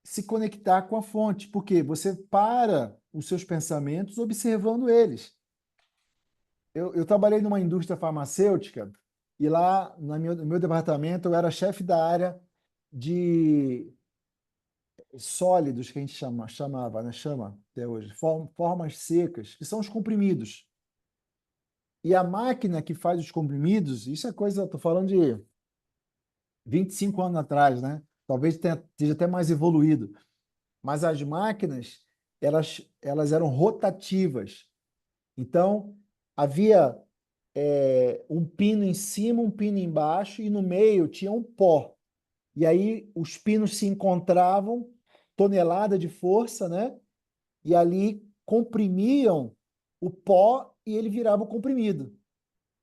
se conectar com a fonte, porque você para os seus pensamentos observando eles. Eu trabalhei numa indústria farmacêutica e lá no meu departamento eu era chefe da área de sólidos, que a gente chamava, né? Chama até hoje, formas secas, que são os comprimidos. E a máquina que faz os comprimidos, isso é coisa, estou falando de 25 anos atrás, né? Talvez esteja até mais evoluído. Mas as máquinas, elas eram rotativas. Então, havia um pino em cima, um pino embaixo, e no meio tinha um pó. E aí os pinos se encontravam, tonelada de força, né? E ali comprimiam o pó e ele virava o comprimido,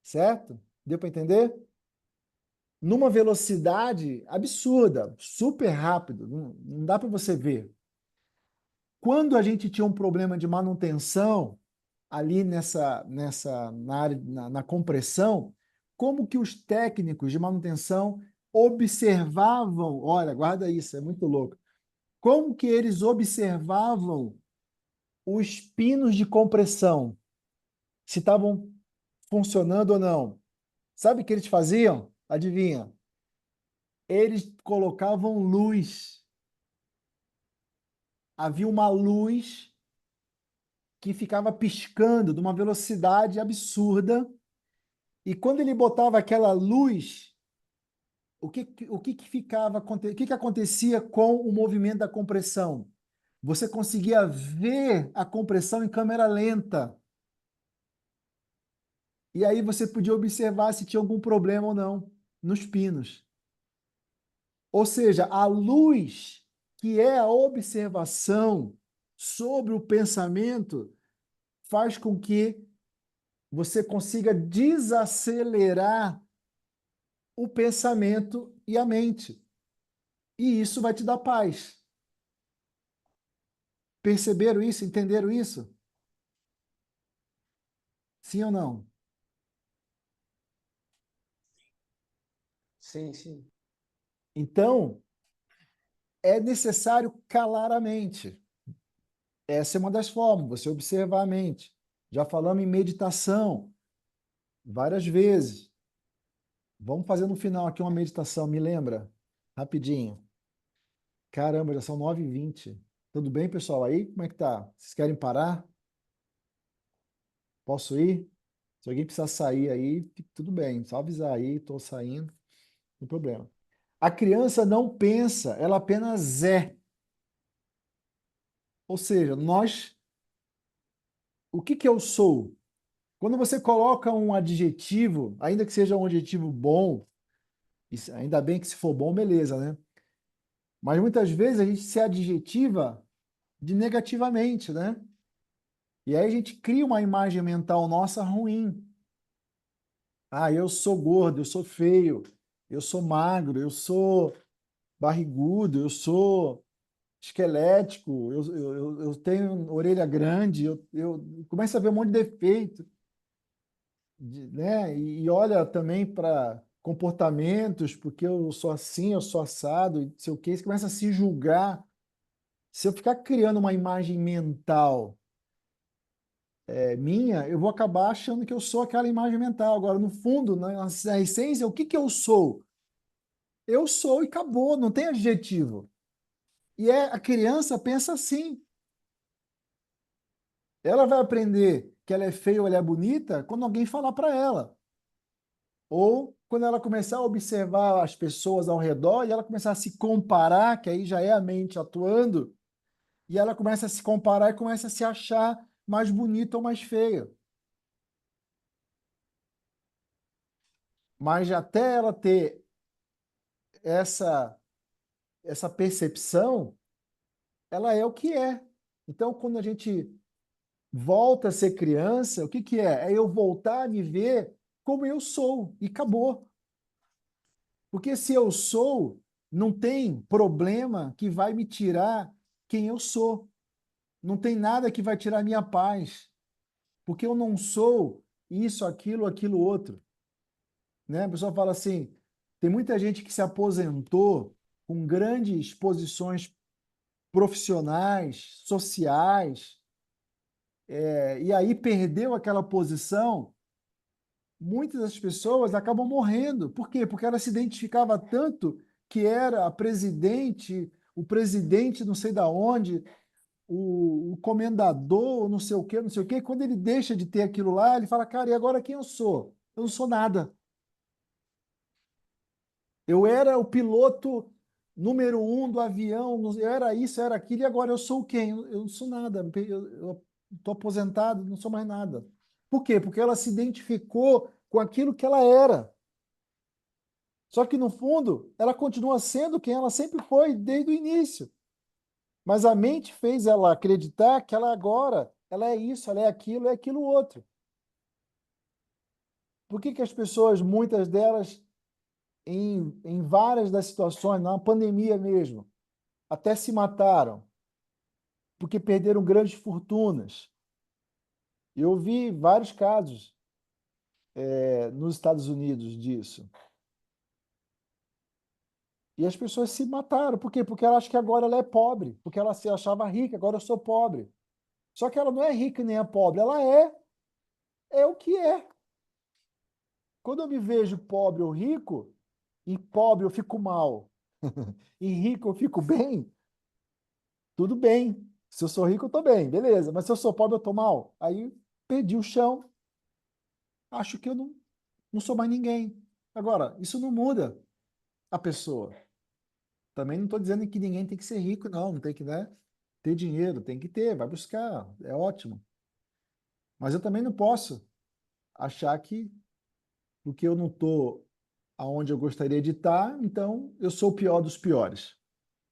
certo? Deu para entender? Numa velocidade absurda, super rápido, não dá para você ver. Quando a gente tinha um problema de manutenção ali na área, na compressão, como que os técnicos de manutenção observavam, olha, guarda isso, é muito louco. Como que eles observavam os pinos de compressão, se estavam funcionando ou não? Sabe o que eles faziam? Adivinha? Eles colocavam luz. Havia uma luz que ficava piscando de uma velocidade absurda. E quando ele botava aquela luz, o que acontecia com o movimento da compressão? Você conseguia ver a compressão em câmera lenta. E aí você podia observar se tinha algum problema ou não nos pinos. Ou seja, a luz, que é a observação sobre o pensamento, faz com que você consiga desacelerar o pensamento e a mente. E isso vai te dar paz. Perceberam isso? Entenderam isso? Sim ou não? Sim, sim. Então, é necessário calar a mente. Essa é uma das formas, você observar a mente. Já falamos em meditação várias vezes. Vamos fazer no final aqui uma meditação, me lembra? Rapidinho. Caramba, já são 9h20. Tudo bem, pessoal? Aí, como é que tá? Vocês querem parar? Posso ir? Se alguém precisar sair aí, tudo bem. Só avisar aí, estou saindo, não tem problema. A criança não pensa, ela apenas é. Ou seja, o que que eu sou? Quando você coloca um adjetivo, ainda que seja um adjetivo bom, ainda bem que se for bom, beleza, né? Mas muitas vezes a gente se adjetiva de negativamente, né? E aí a gente cria uma imagem mental nossa ruim. Ah, eu sou gordo, eu sou feio, eu sou magro, eu sou barrigudo, eu sou esquelético, eu tenho orelha grande, eu começo a ver um monte de defeito, né? E olha também para comportamentos, porque eu sou assim, eu sou assado, e não sei o quê, você começa a se julgar. Se eu ficar criando uma imagem mental minha, eu vou acabar achando que eu sou aquela imagem mental. Agora, no fundo, na essência, o que que eu sou? Eu sou e acabou, não tem adjetivo. E a criança pensa assim. Ela vai aprender que ela é feia ou ela é bonita quando alguém falar para ela. Ou quando ela começar a observar as pessoas ao redor e ela começar a se comparar, que aí já é a mente atuando, e ela começa a se comparar e começa a se achar mais bonita ou mais feia. Mas até ela ter essa, essa percepção, ela é o que é. Então, quando a gente volta a ser criança, o que que é? É eu voltar a me ver como eu sou e acabou. Porque se eu sou, não tem problema que vai me tirar quem eu sou. Não tem nada que vai tirar minha paz. Porque eu não sou isso, aquilo outro. Né? A pessoa fala assim, tem muita gente que se aposentou com grandes posições profissionais, sociais, e aí perdeu aquela posição. Muitas das pessoas acabam morrendo. Por quê? Porque ela se identificava tanto que era a presidente, o presidente não sei da onde, o comendador, não sei o quê, não sei o quê. Quando ele deixa de ter aquilo lá, ele fala, cara, e agora quem eu sou? Eu não sou nada. Eu era o piloto número um do avião, eu era isso, eu era aquilo, e agora eu sou quem? Eu não sou nada. Eu estou aposentado, não sou mais nada. Por quê? Porque ela se identificou com aquilo que ela era. Só que, no fundo, ela continua sendo quem ela sempre foi desde o início. Mas a mente fez ela acreditar que ela agora, ela é isso, ela é aquilo outro. Por que que as pessoas, muitas delas, em várias das situações, na pandemia mesmo, até se mataram? Porque perderam grandes fortunas. Eu vi vários casos nos Estados Unidos disso. E as pessoas se mataram. Por quê? Porque ela acha que agora ela é pobre. Porque ela se achava rica, agora eu sou pobre. Só que ela não é rica nem é pobre, ela é o que é. Quando eu me vejo pobre ou rico, e pobre eu fico mal, e rico eu fico bem, tudo bem. Se eu sou rico, eu estou bem, beleza. Mas se eu sou pobre, eu estou mal. Aí perdi o chão, acho que eu não sou mais ninguém. Agora, isso não muda a pessoa. Também não estou dizendo que ninguém tem que ser rico, não. Não tem que, né, ter dinheiro, tem que ter, vai buscar, é ótimo. Mas eu também não posso achar que porque eu não estou aonde eu gostaria de estar, então eu sou o pior dos piores.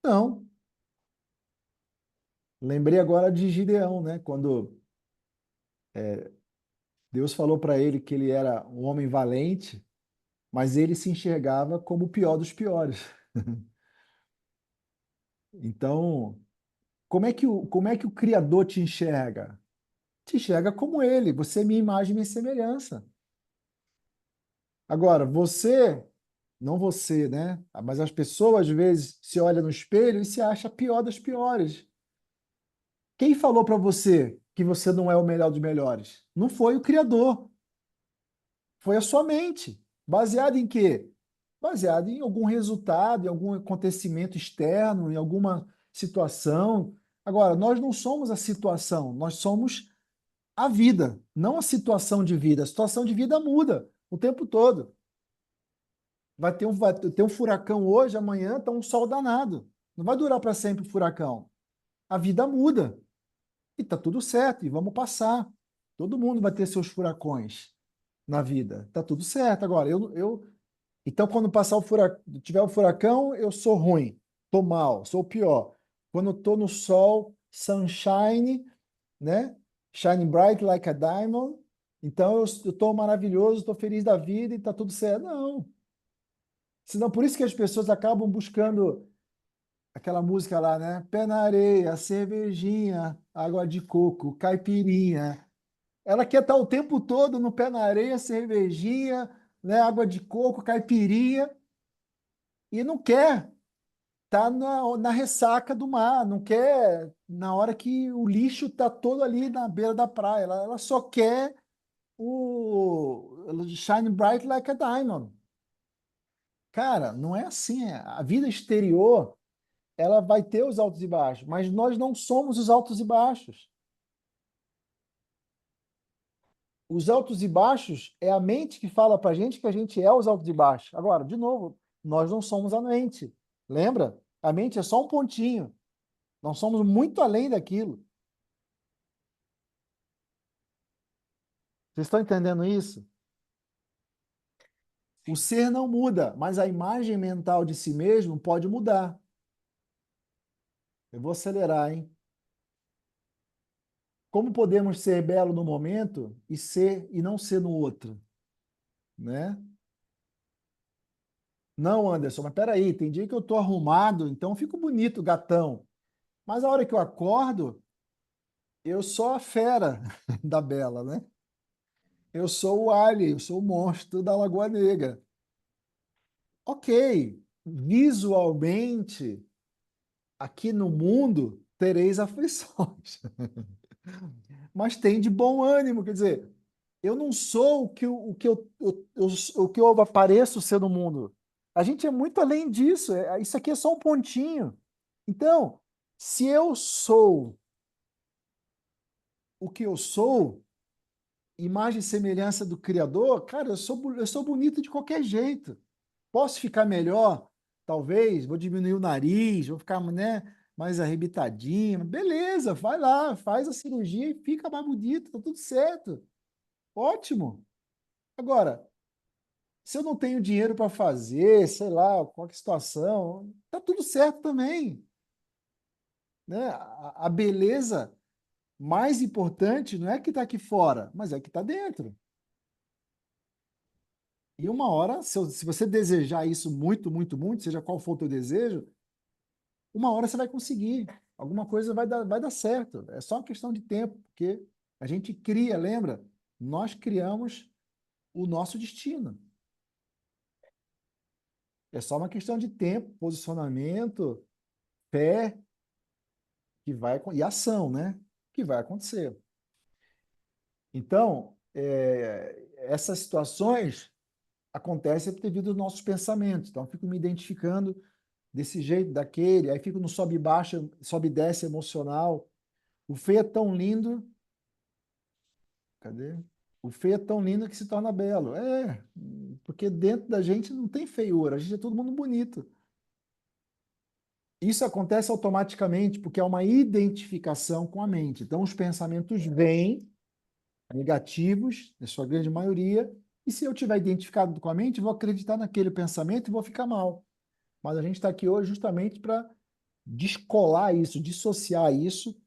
Não. Lembrei agora de Gideão, né? Quando Deus falou para ele que ele era um homem valente, mas ele se enxergava como o pior dos piores. Então, como é que o Criador te enxerga? Te enxerga como ele. Você é minha imagem e minha semelhança. Agora, não você, né? Mas as pessoas às vezes se olham no espelho e se acha a pior das piores. Quem falou para você que você não é o melhor dos melhores? Não foi o Criador. Foi a sua mente. Baseado em quê? Baseado em algum resultado, em algum acontecimento externo, em alguma situação. Agora, nós não somos a situação, nós somos a vida, não a situação de vida. A situação de vida muda o tempo todo. Vai ter um furacão hoje, amanhã está um sol danado. Não vai durar para sempre o furacão. a vida muda. E tá tudo certo, e vamos passar. Todo mundo vai ter seus furacões na vida. Tá tudo certo. Agora, então, quando passar tiver o furacão, eu sou ruim, tô mal, sou o pior. Quando eu tô no sol, sunshine, né? Shining bright like a diamond. Então, eu tô maravilhoso, tô feliz da vida e tá tudo certo. Não. Senão, por isso que as pessoas acabam buscando aquela música lá, né? Pé na areia, cervejinha, água de coco, caipirinha. Ela quer estar o tempo todo no pé na areia, cervejinha, né? Água de coco, caipirinha, e não quer estar na ressaca do mar, não quer na hora que o lixo está todo ali na beira da praia. Ela só quer o shine bright like a diamond. Cara, não é assim. A vida exterior, ela vai ter os altos e baixos, mas nós não somos os altos e baixos. Os altos e baixos é a mente que fala para a gente que a gente é os altos e baixos. Agora, de novo, nós não somos a mente. Lembra? A mente é só um pontinho. Nós somos muito além daquilo. Vocês estão entendendo isso? O ser não muda, mas a imagem mental de si mesmo pode mudar. Eu vou acelerar, hein? Como podemos ser belo no momento e não ser no outro, né? Não, Anderson, mas peraí, tem dia que eu tô arrumado, então eu fico bonito, gatão. Mas a hora que eu acordo, eu sou a fera da Bela, né? Eu sou o alien, eu sou o monstro da Lagoa Negra. Ok, visualmente, aqui no mundo, tereis aflições. Mas tem de bom ânimo, quer dizer, eu não sou o que eu apareço ser no mundo. A gente é muito além disso, isso aqui é só um pontinho. Então, se eu sou o que eu sou, imagem e semelhança do Criador, cara, eu sou bonito de qualquer jeito. Posso ficar melhor? Talvez, vou diminuir o nariz, vou ficar, né, mais arrebitadinho. Beleza, vai lá, faz a cirurgia e fica mais bonito, tá tudo certo. Ótimo. Agora, se eu não tenho dinheiro para fazer, sei lá, qualquer situação, tá tudo certo também, né? A beleza mais importante não é que está aqui fora, mas é que está dentro. E uma hora, se você desejar isso muito, muito, muito, seja qual for o teu desejo, uma hora você vai conseguir. Alguma coisa vai dar certo. É só uma questão de tempo, porque a gente cria, lembra? Nós criamos o nosso destino. É só uma questão de tempo, posicionamento, fé, e ação, né? Que vai acontecer. Então, essas situações acontecem devido aos nossos pensamentos. Então, eu fico me identificando desse jeito, daquele, aí fico no sobe e baixa, sobe e desce emocional. O feio é tão lindo. Cadê? O feio é tão lindo que se torna belo. Porque dentro da gente não tem feiura, a gente é todo mundo bonito. Isso acontece automaticamente porque é uma identificação com a mente. Então, os pensamentos vêm negativos, na sua grande maioria, e se eu tiver identificado com a mente, vou acreditar naquele pensamento e vou ficar mal. Mas a gente está aqui hoje justamente para descolar isso, dissociar isso,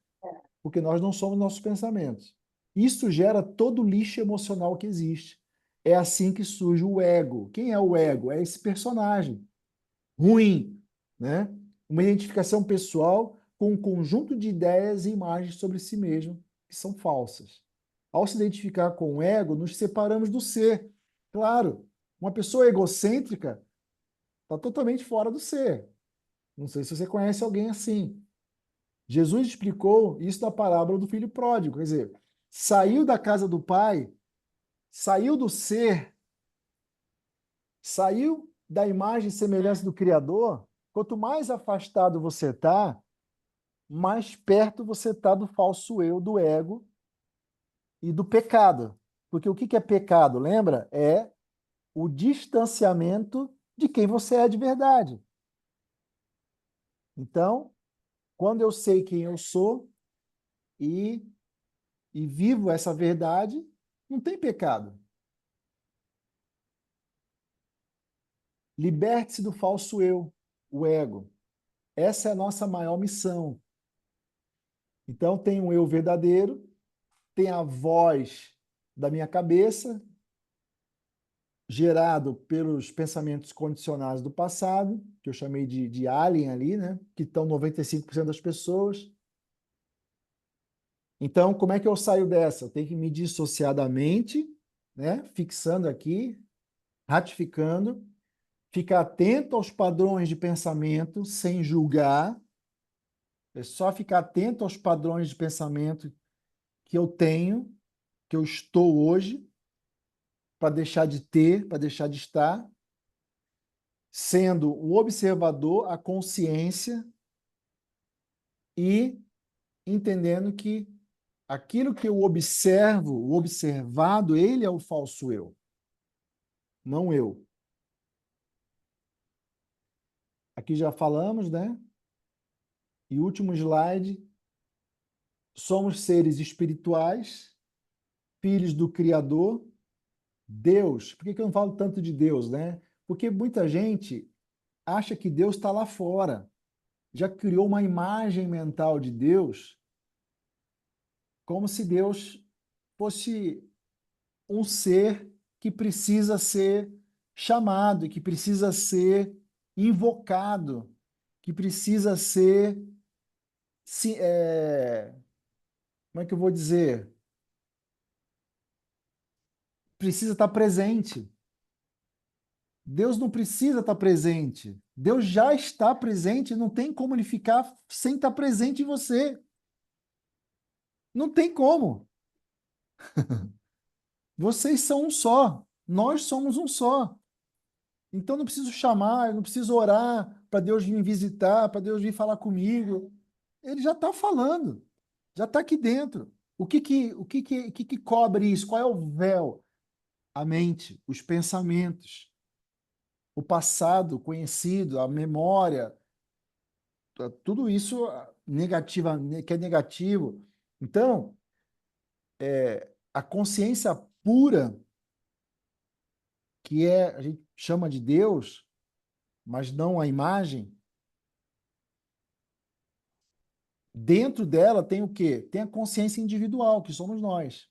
porque nós não somos nossos pensamentos. Isso gera todo o lixo emocional que existe. É assim que surge o ego. Quem é o ego? É esse personagem ruim, né? Uma identificação pessoal com um conjunto de ideias e imagens sobre si mesmo que são falsas. Ao se identificar com o ego, nos separamos do ser. Claro, uma pessoa egocêntrica está totalmente fora do ser. Não sei se você conhece alguém assim. Jesus explicou isso na parábola do filho pródigo, quer dizer, saiu da casa do pai, saiu do ser, saiu da imagem e semelhança do Criador. Quanto mais afastado você está, mais perto você está do falso eu, do ego e do pecado. Porque o que é pecado, lembra? É o distanciamento de quem você é de verdade. Então, Quando eu sei quem eu sou e vivo essa verdade, não tem pecado. Liberte-se do falso eu, o ego. Essa é a nossa maior missão. Então, tem um eu verdadeiro, tem a voz da minha cabeça, gerado pelos pensamentos condicionados do passado, que eu chamei de alien ali, né? Que estão 95% das pessoas. Então, como é que eu saio dessa? Eu tenho que me dissociar da mente, né? Fixando aqui, ratificando, ficar atento aos padrões de pensamento sem julgar. É só ficar atento aos padrões de pensamento que eu tenho, que eu estou hoje, para deixar de ter, para deixar de estar, sendo o observador, a consciência e entendendo que aquilo que eu observo, o observado, ele é o falso eu, não eu. Aqui já falamos, né? E último slide, somos seres espirituais, filhos do Criador, Deus. Por que eu não falo tanto de Deus, né? Porque muita gente acha que Deus está lá fora. Já criou uma imagem mental de Deus como se Deus fosse um ser que precisa ser chamado, que precisa ser invocado, que precisa ser, como é que eu vou dizer? Precisa estar presente. Deus não precisa estar presente. Deus já está presente, não tem como ele ficar sem estar presente em você. Não tem como. Vocês são um só. Nós somos um só. Então não preciso chamar, não preciso orar para Deus vir visitar, para Deus vir falar comigo. Ele já está falando, já está aqui dentro. O que que cobre isso? Qual é o véu? A mente, os pensamentos, o passado conhecido, a memória, tudo isso negativa, que é negativo. Então, a consciência pura, que a gente chama de Deus, mas não a imagem, dentro dela tem o quê? Tem a consciência individual, que somos nós.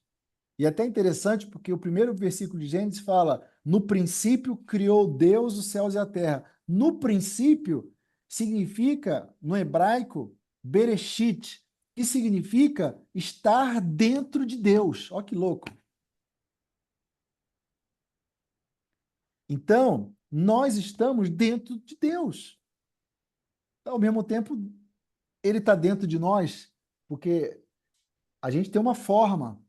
E é até interessante porque o primeiro versículo de Gênesis fala: no princípio criou Deus os céus e a terra. No princípio significa, no hebraico, Bereshit, que significa estar dentro de Deus. Olha que louco. Então, nós estamos dentro de Deus. Ao mesmo tempo, ele está dentro de nós, porque a gente tem uma forma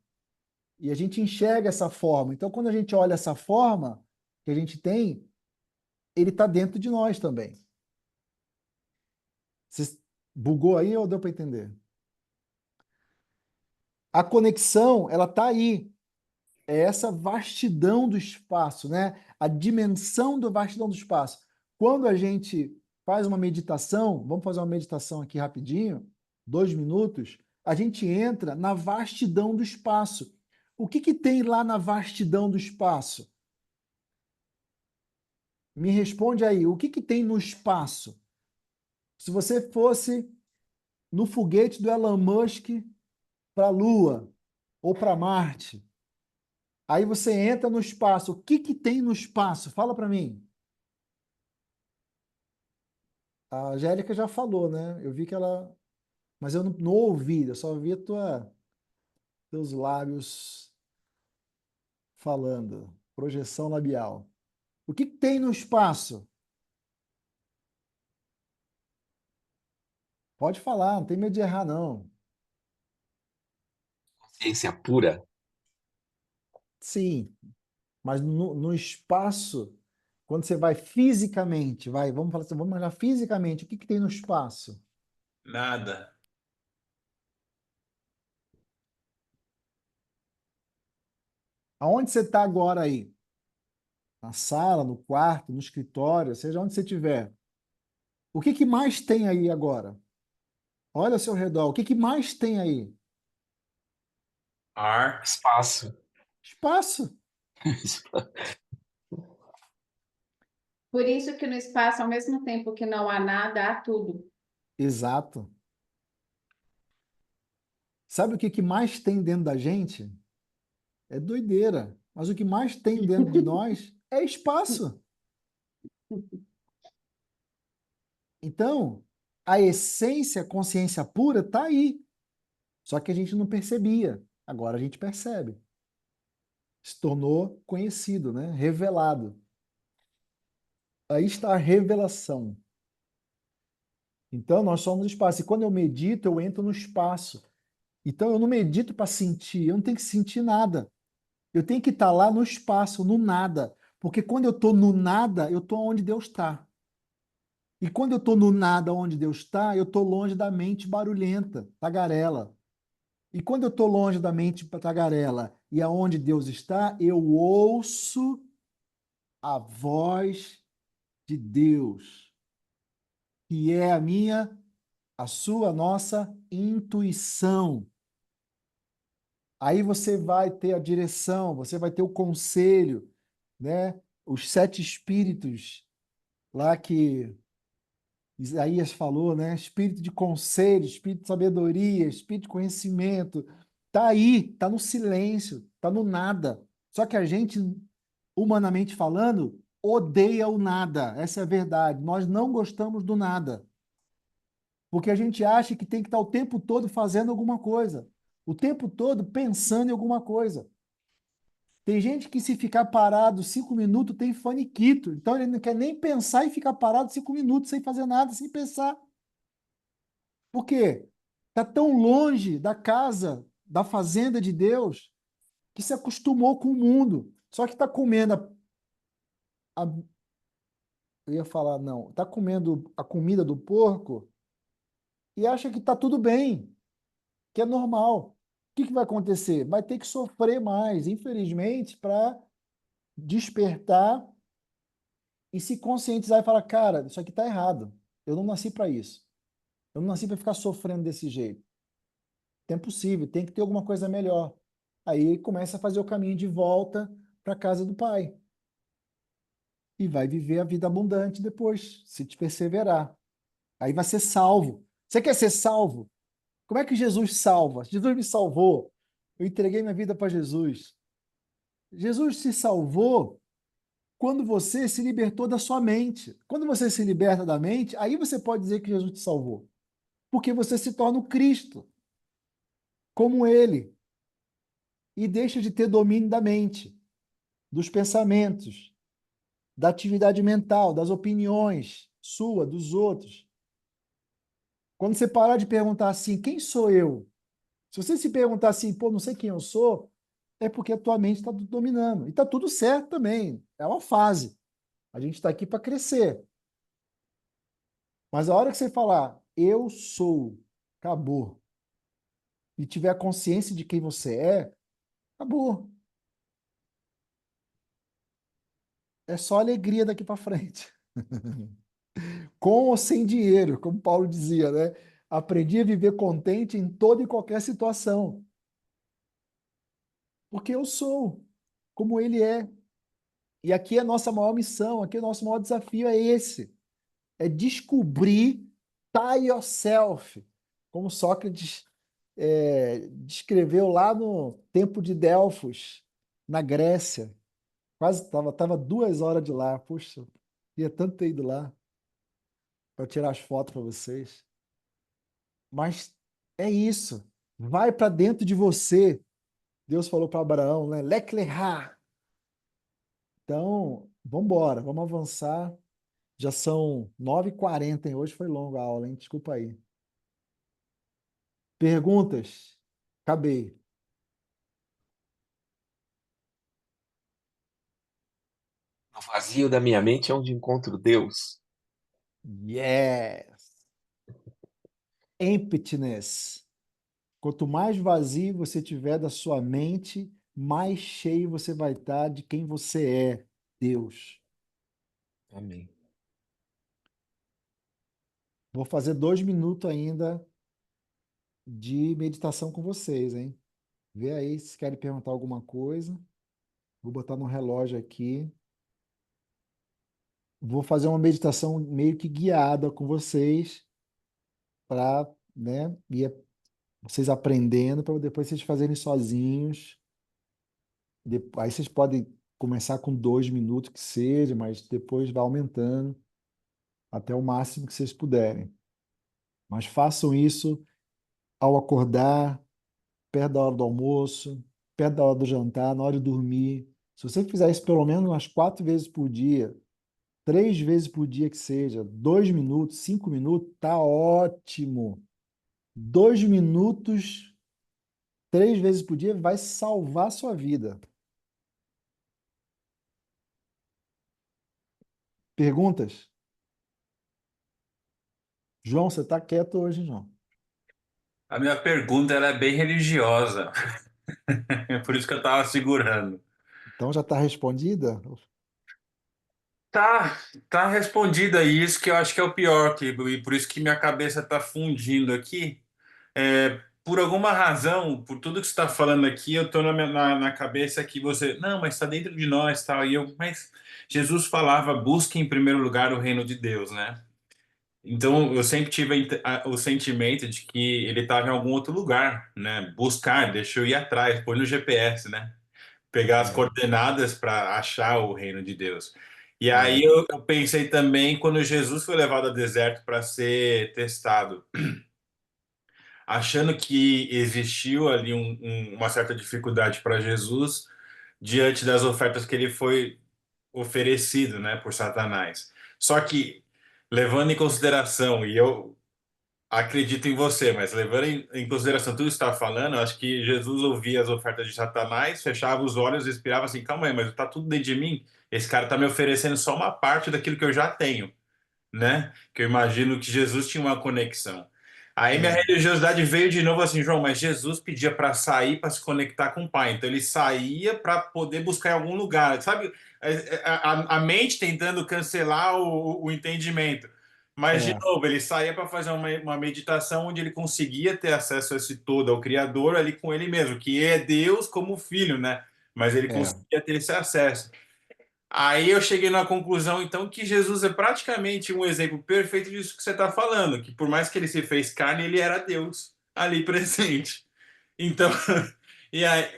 e a gente enxerga essa forma. Então, quando a gente olha essa forma que a gente tem, ele está dentro de nós também. Você bugou aí ou deu para entender? A conexão, ela está aí. É essa vastidão do espaço, né? A dimensão da vastidão do espaço. Quando a gente faz uma meditação, vamos fazer uma meditação aqui rapidinho, 2 minutos, a gente entra na vastidão do espaço. O que que tem lá na vastidão do espaço? Me responde aí, o que que tem no espaço? Se você fosse no foguete do Elon Musk para a Lua ou para Marte, aí você entra no espaço. O que que tem no espaço? Fala para mim. A Angélica já falou, né? Eu vi que ela. Mas eu não ouvi, eu só vi teus lábios falando. Projeção labial. O que que tem no espaço? Pode falar, não tem medo de errar, não. Ciência pura. Sim, mas no espaço, quando você vai fisicamente, vamos falar assim, vamos olhar fisicamente, o que que tem no espaço? Nada. Aonde você está agora aí? Na sala, no quarto, no escritório, seja onde você estiver. O que que mais tem aí agora? Olha ao seu redor. O que que mais tem aí? Ar. Espaço. Espaço. Por isso que no espaço, ao mesmo tempo que não há nada, há tudo. Exato. Sabe o que que mais tem dentro da gente? É doideira. Mas o que mais tem dentro de nós é espaço. Então, a essência, a consciência pura está aí. Só que a gente não percebia. Agora a gente percebe. Se tornou conhecido, né? Revelado. Aí está a revelação. Então, nós somos espaço. E quando eu medito, eu entro no espaço. Então, eu não medito para sentir. Eu não tenho que sentir nada. Eu tenho que estar lá no espaço, no nada. Porque quando eu estou no nada, eu estou onde Deus está. E quando eu estou no nada onde Deus está, eu estou longe da mente barulhenta, tagarela. E quando eu estou longe da mente tagarela e aonde Deus está, eu ouço a voz de Deus, que é a minha, a sua, a nossa intuição. Aí você vai ter a direção, você vai ter o conselho, né? Os 7 espíritos lá que Isaías falou, né? Espírito de conselho, espírito de sabedoria, espírito de conhecimento. Tá aí, tá no silêncio, tá no nada. Só que a gente, humanamente falando, odeia o nada. Essa é a verdade. Nós não gostamos do nada. Porque a gente acha que tem que estar o tempo todo fazendo alguma coisa. O tempo todo pensando em alguma coisa. Tem gente que se ficar parado 5 minutos tem faniquito. Então ele não quer nem pensar e ficar parado 5 minutos sem fazer nada, sem pensar. Por quê? Está tão longe da casa, da fazenda de Deus, que se acostumou com o mundo. Só que está comendo eu ia falar, não, está comendo a comida do porco e acha que está tudo bem, que é normal. O que que vai acontecer? Vai ter que sofrer mais, infelizmente, para despertar e se conscientizar e falar, cara, isso aqui está errado. Eu não nasci para isso. Eu não nasci para ficar sofrendo desse jeito. É possível, tem que ter alguma coisa melhor. Aí começa a fazer o caminho de volta para a casa do pai. E vai viver a vida abundante depois, se te perseverar. Aí vai ser salvo. Você quer ser salvo? Como é que Jesus salva? Jesus me salvou. Eu entreguei minha vida para Jesus. Jesus se salvou quando você se libertou da sua mente. Quando você se liberta da mente, aí você pode dizer que Jesus te salvou. Porque você se torna o Cristo, como ele, e deixa de ter domínio da mente, dos pensamentos, da atividade mental, das opiniões sua, dos outros. Quando você parar de perguntar assim, quem sou eu? Se você se perguntar assim, pô, não sei quem eu sou, é porque a tua mente está dominando. E está tudo certo também. É uma fase. A gente está aqui para crescer. Mas a hora que você falar, eu sou, acabou, e tiver a consciência de quem você é, acabou. É só alegria daqui para frente. Com ou sem dinheiro, como Paulo dizia, né? Aprendi a viver contente em toda e qualquer situação. Porque eu sou como ele é. E aqui é a nossa maior missão, aqui é o nosso maior desafio é esse. É descobrir tie yourself, como Sócrates descreveu lá no tempo de Delfos, na Grécia. Quase tava 2 horas de lá. Puxa, ia tanto ter ido lá para tirar as fotos para vocês. Mas é isso. Vai para dentro de você. Deus falou para Abraão, né? Lech lecha. Então, vamos embora, vamos avançar. Já são 9h40, hein? Hoje foi longa a aula, hein? Desculpa aí. Perguntas? Acabei. No vazio da minha mente é onde encontro Deus. Yes! Emptiness. Quanto mais vazio você tiver da sua mente, mais cheio você vai estar de quem você é, Deus. Amém. Vou fazer 2 minutos ainda de meditação com vocês, hein? Vê aí se querem perguntar alguma coisa. Vou botar no relógio aqui. Vou fazer uma meditação meio que guiada com vocês para, né, vocês aprendendo para depois vocês fazerem sozinhos. Aí vocês podem começar com 2 minutos que seja, mas depois vai aumentando até o máximo que vocês puderem. Mas façam isso ao acordar, perto da hora do almoço, perto da hora do jantar, na hora de dormir. Se você fizer isso pelo menos umas 4 vezes por dia, 3 vezes por dia que seja, 2 minutos, 5 minutos, tá ótimo. 2 minutos, 3 vezes por dia vai salvar a sua vida. Perguntas? João, você está quieto hoje, João. A minha pergunta ela é bem religiosa. É por isso que eu estava segurando. Então já está respondida? Tá, tá respondida isso que eu acho que é o pior, e por isso que minha cabeça tá fundindo aqui. Por alguma razão, por tudo que você está falando aqui, eu tô na cabeça que você, não, mas está dentro de nós, tal. Mas Jesus falava, busque em primeiro lugar o reino de Deus, né? Então eu sempre tive o sentimento de que ele estava em algum outro lugar, né? Buscar, deixa eu ir atrás, põe no GPS, né? Pegar as É, coordenadas para achar o reino de Deus. E aí é, eu pensei também quando Jesus foi levado ao deserto para ser testado, achando que existiu ali uma certa dificuldade para Jesus diante das ofertas que ele foi oferecido, né, por Satanás. Só que levando em consideração, e eu acredito em você, mas levando em consideração tudo que você está falando, eu acho que Jesus ouvia as ofertas de Satanás, fechava os olhos e respirava assim, calma aí, mas está tudo dentro de mim? Esse cara está me oferecendo só uma parte daquilo que eu já tenho, né? Que eu imagino que Jesus tinha uma conexão. Aí minha é, religiosidade veio de novo assim, João, mas Jesus pedia para sair para se conectar com o Pai. Então ele saía para poder buscar em algum lugar, sabe? A mente tentando cancelar o entendimento. Mas, de é, novo, ele saía para fazer uma meditação onde ele conseguia ter acesso a esse todo, ao Criador ali com ele mesmo, que é Deus como filho, né? Mas ele é, conseguia ter esse acesso. Aí eu cheguei na conclusão, então, que Jesus é praticamente um exemplo perfeito disso que você está falando, que por mais que ele se fez carne, ele era Deus ali presente. Então,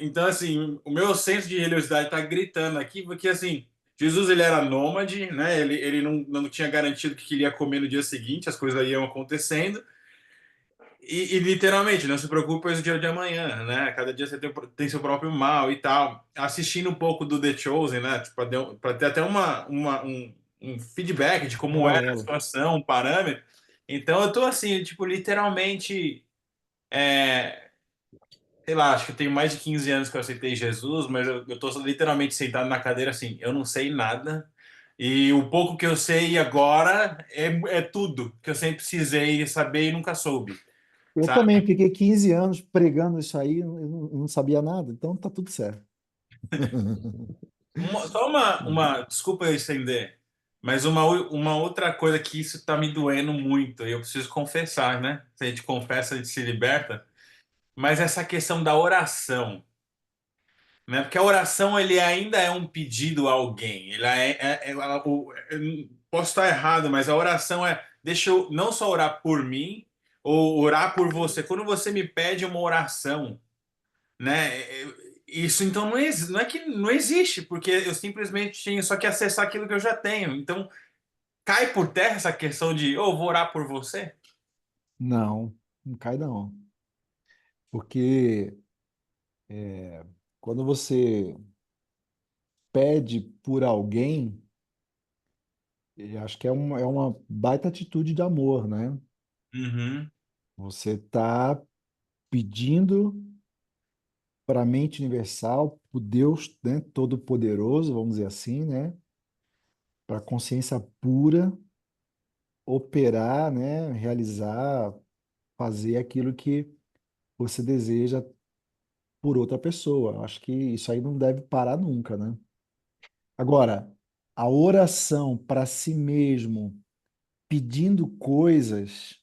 então assim, o meu senso de religiosidade está gritando aqui, porque assim, Jesus ele era nômade, né? Ele não tinha garantido que ele ia comer no dia seguinte, as coisas iam acontecendo. E literalmente, não se preocupe com o dia de amanhã, né? Cada dia você tem seu próprio mal e tal. Assistindo um pouco do The Chosen, né? Para ter até um feedback de como era a paralelo. situação, um parâmetro. Então eu tô assim, tipo, literalmente, é, sei lá, acho que eu tenho mais de 15 anos que eu aceitei Jesus, mas eu tô literalmente sentado na cadeira assim, eu não sei nada. E o pouco que eu sei agora é tudo que eu sempre precisei saber e nunca soube. Eu Sabe? também fiquei 15 anos pregando isso aí, eu não sabia nada, então tá tudo certo. Só desculpa eu estender, mas uma outra coisa que isso tá me doendo muito, e eu preciso confessar, né? Se a gente confessa, a gente se liberta, mas essa questão da oração, né? Porque a oração ele ainda é um pedido a alguém. Ele eu posso estar errado, mas a oração é deixa eu não só orar por mim ou orar por você. Quando você me pede uma oração, né? Isso então não é que não existe, porque eu simplesmente tenho só que acessar aquilo que eu já tenho. Então cai por terra essa questão de, oh, vou orar por você. Não, não cai não. Porque quando você pede por alguém, eu acho que é uma baita atitude de amor, né? Uhum, Você está pedindo para a mente universal, para o Deus, né, todo-poderoso, vamos dizer assim, né? Para a consciência pura operar, né? Realizar, fazer aquilo que você deseja por outra pessoa. Acho que isso aí não deve parar nunca, né? Agora, a oração para si mesmo, pedindo coisas,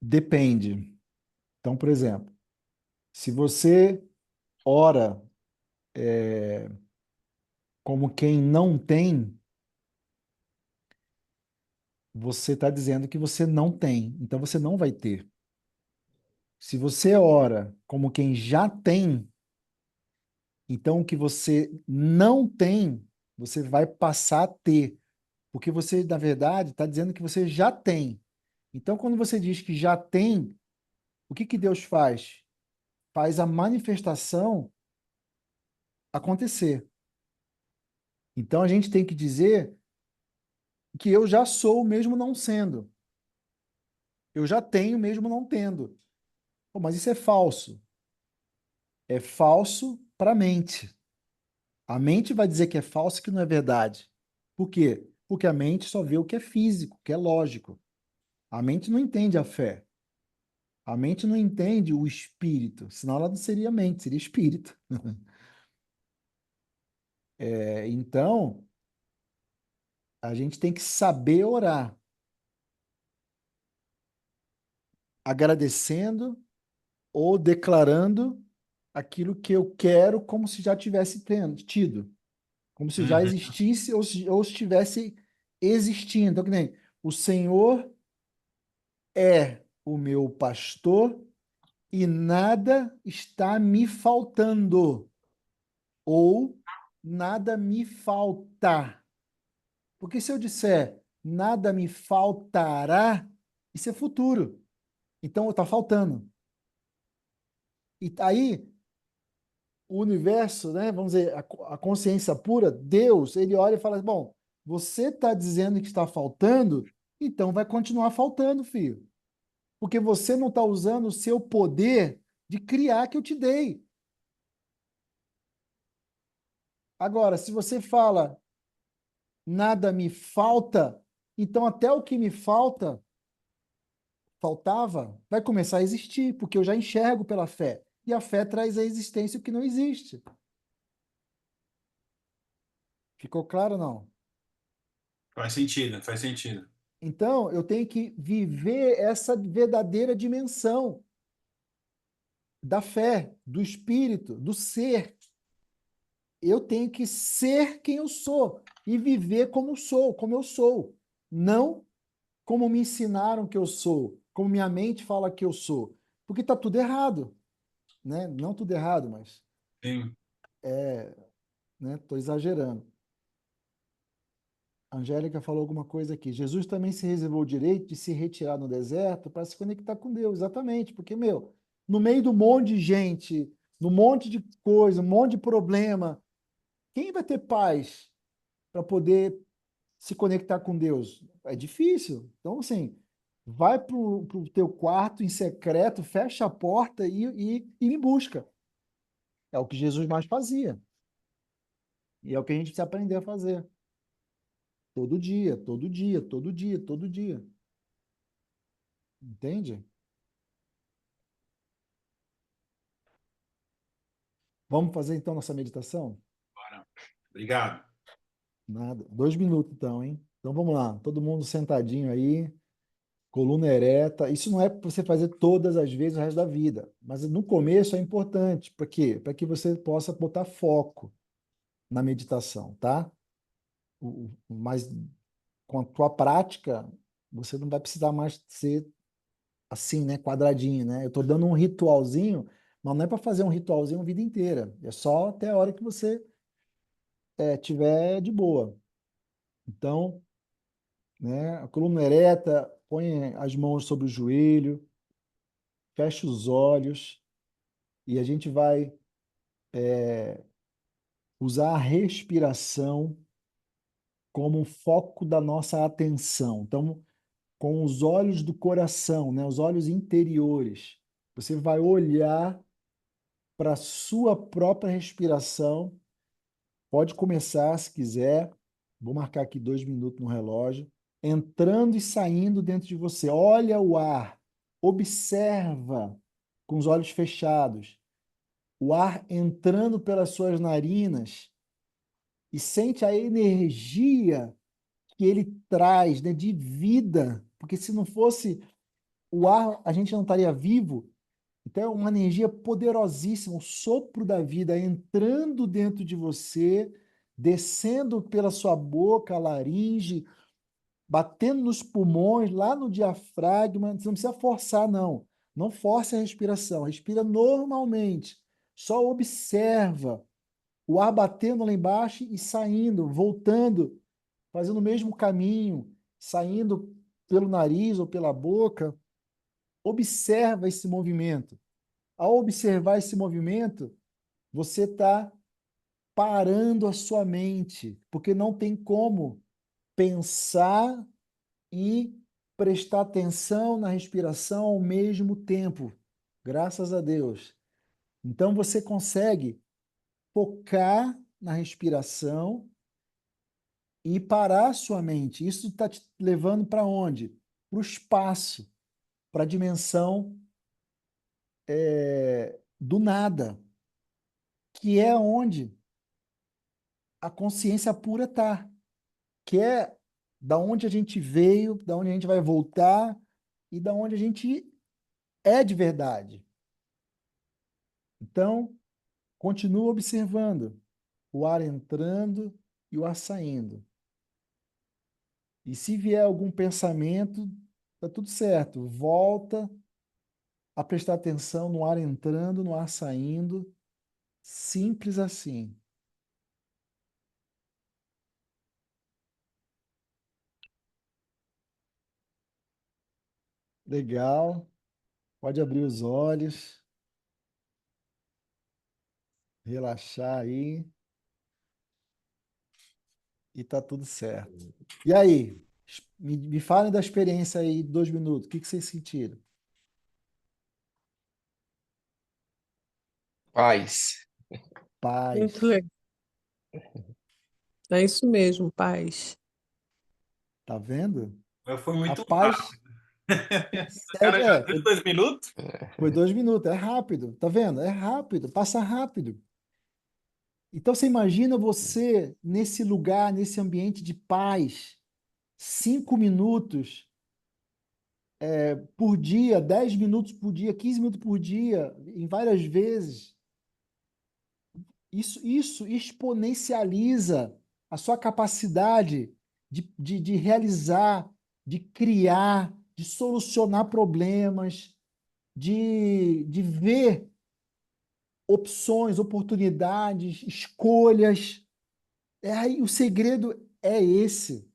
Depende. Então, por exemplo, se você ora como quem não tem, você está dizendo que você não tem, então você não vai ter. Se você ora como quem já tem, então o que você não tem, você vai passar a ter, porque você, na verdade, está dizendo que você já tem. Então, quando você diz que já tem, o que que Deus faz? Faz a manifestação acontecer. Então, a gente tem que dizer que eu já sou mesmo não sendo. Eu já tenho mesmo não tendo. Pô, mas isso é falso. É falso para a mente. A mente vai dizer que é falso e que não é verdade. Por quê? Porque a mente só vê o que é físico, que é lógico. A mente não entende a fé. A mente não entende o espírito, senão ela não seria mente, seria espírito. Então, a gente tem que saber orar, agradecendo ou declarando aquilo que eu quero como se já tivesse tido, como se já Uhum. existisse ou estivesse existindo. Então, que nem o Senhor é o meu pastor e nada está me faltando, ou nada me falta. Porque se eu disser nada me faltará, isso é futuro. Então está faltando. E aí o universo, né, vamos dizer, a consciência pura, Deus, ele olha e fala: bom, você está dizendo que está faltando, então vai continuar faltando, filho. Porque você não está usando o seu poder de criar que eu te dei. Agora, se você fala nada me falta, então até o que me faltava, vai começar a existir, porque eu já enxergo pela fé. E a fé traz à existência o que não existe. Ficou claro ou não? Faz sentido, faz sentido. Então, eu tenho que viver essa verdadeira dimensão da fé, do espírito, do ser. Eu tenho que ser quem eu sou e viver como sou, como eu sou, não como me ensinaram que eu sou, como minha mente fala que eu sou, porque está tudo errado, né? Não tudo errado, mas, Sim. né? Estou exagerando. A Angélica falou alguma coisa aqui. Jesus também se reservou o direito de se retirar no deserto para se conectar com Deus. Exatamente, porque, meu, no meio do monte de gente, no monte de coisa, um monte de problema, quem vai ter paz para poder se conectar com Deus? É difícil. Então, assim, vai para o teu quarto em secreto, fecha a porta e me busca. É o que Jesus mais fazia. E é o que a gente precisa aprender a fazer. Todo dia, todo dia, todo dia, todo dia. Entende? Vamos fazer então nossa meditação? Bora. Obrigado. Nada. 2 minutos então, hein? Então vamos lá. Todo mundo sentadinho aí, coluna ereta. Isso não é para você fazer todas as vezes o resto da vida, mas no começo é importante. Para quê? Para que você possa botar foco na meditação, tá? Mas com a tua prática, você não vai precisar mais ser assim, né? Quadradinho, né? Eu estou dando um ritualzinho, mas não é para fazer um ritualzinho a vida inteira. É só até a hora que você tiver de boa. Então, né? A coluna ereta, põe as mãos sobre o joelho, fecha os olhos e a gente vai usar a respiração como um foco da nossa atenção. Então, com os olhos do coração, né? Os olhos interiores, você vai olhar para a sua própria respiração. Pode começar se quiser. Vou marcar aqui 2 minutos no relógio. Entrando e saindo dentro de você. Olha o ar. Observa com os olhos fechados. O ar entrando pelas suas narinas e sente a energia que ele traz, né, de vida. Porque se não fosse o ar, a gente não estaria vivo. Então, é uma energia poderosíssima, o sopro da vida entrando dentro de você, descendo pela sua boca, a laringe, batendo nos pulmões, lá no diafragma. Você não precisa forçar, não. Não force a respiração. Respira normalmente. Só observa o ar batendo lá embaixo e saindo, voltando, fazendo o mesmo caminho, saindo pelo nariz ou pela boca. Observa esse movimento. Ao observar esse movimento, você está parando a sua mente, porque não tem como pensar e prestar atenção na respiração ao mesmo tempo. Graças a Deus. Então você consegue focar na respiração e parar a sua mente. Isso está te levando para onde? Para o espaço, para a dimensão do nada, que é onde a consciência pura está, que é da onde a gente veio, da onde a gente vai voltar e da onde a gente é de verdade. Então, continua observando o ar entrando e o ar saindo. E se vier algum pensamento, tá tudo certo. Volta a prestar atenção no ar entrando, no ar saindo. Simples assim. Legal. Pode abrir os olhos, relaxar aí e tá tudo certo. E aí? Me falem da experiência aí, 2 minutos. O que vocês sentiram? Paz. Muito Paz. legal. É isso mesmo, paz. Tá vendo? Eu fui A muito paz rápido. O excede. cara já deu 2 minutos? Foi 2 minutos. É rápido. Tá vendo? É rápido. Passa rápido. Então você imagina você nesse lugar, nesse ambiente de paz, 5 minutos por dia, 10 minutos por dia, 15 minutos por dia, em várias vezes. Isso exponencializa a sua capacidade de realizar, de criar, de solucionar problemas, de ver opções, oportunidades, escolhas. Aí o segredo é esse.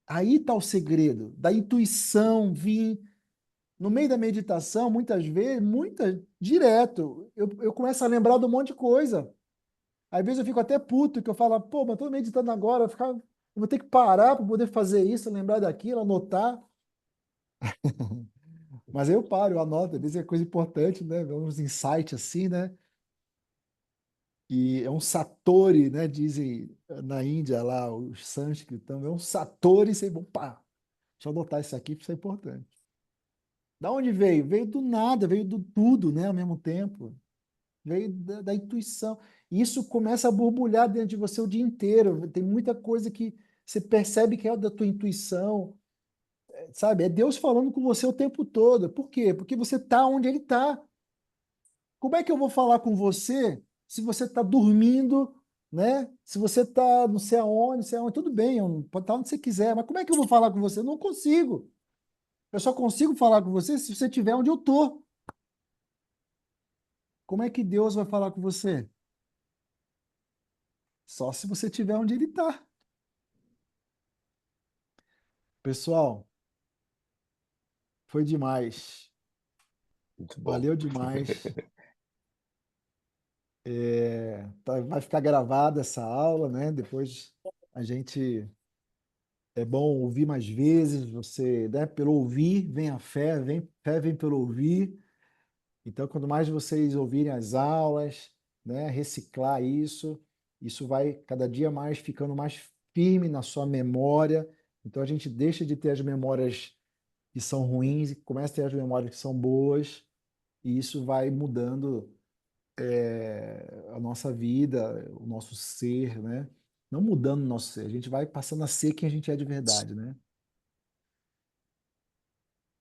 Aí está o segredo da intuição vir no meio da meditação, muitas vezes, direto. Eu começo a lembrar de um monte de coisa. Às vezes eu fico até puto, que eu falo, pô, mas estou meditando agora, eu vou ter que parar para poder fazer isso, lembrar daquilo, anotar. Mas aí eu paro, eu anoto, às vezes é coisa importante, né? Uns insights assim, né? E é um satori, né? Dizem na Índia lá, os sânscritos, então é um satori, você, pá, deixa eu anotar isso aqui, isso é importante. Da onde veio? Veio do nada, veio do tudo, né? Ao mesmo tempo. Veio da intuição. E isso começa a borbulhar dentro de você o dia inteiro. Tem muita coisa que você percebe que é da tua intuição, sabe? É Deus falando com você o tempo todo. Por quê? Porque você está onde Ele está. Como é que eu vou falar com você se você está dormindo, né? Se você está não sei aonde, tudo bem, pode estar onde você quiser, mas como é que eu vou falar com você? Eu não consigo. Eu só consigo falar com você se você estiver onde eu estou. Como é que Deus vai falar com você? Só se você estiver onde Ele está. Pessoal, foi demais. Muito bom. Valeu demais. Vai ficar gravada essa aula, né? Depois a gente é bom ouvir mais vezes. Você, né? Pelo ouvir vem a fé, fé vem pelo ouvir. Então, quanto mais vocês ouvirem as aulas, né? Reciclar isso vai cada dia mais ficando mais firme na sua memória. Então a gente deixa de ter as memórias que são ruins e começa a ter as memórias que são boas. E isso vai mudando a nossa vida, o nosso ser, né? Não mudando o nosso ser, a gente vai passando a ser quem a gente é de verdade, né?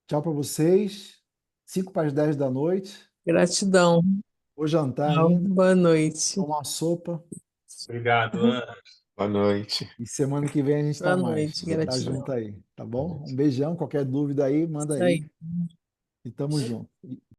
Tchau para vocês. 5 para as 10 da noite. Gratidão. Vou jantar Tchau, ainda, boa noite. tomar uma sopa. Obrigado, Ana. Boa noite. E semana que vem a gente Boa tá mais. noite, Tá gratidão. junto aí, tá bom? Um beijão. Qualquer dúvida aí, manda Isso aí. aí. E tamo junto.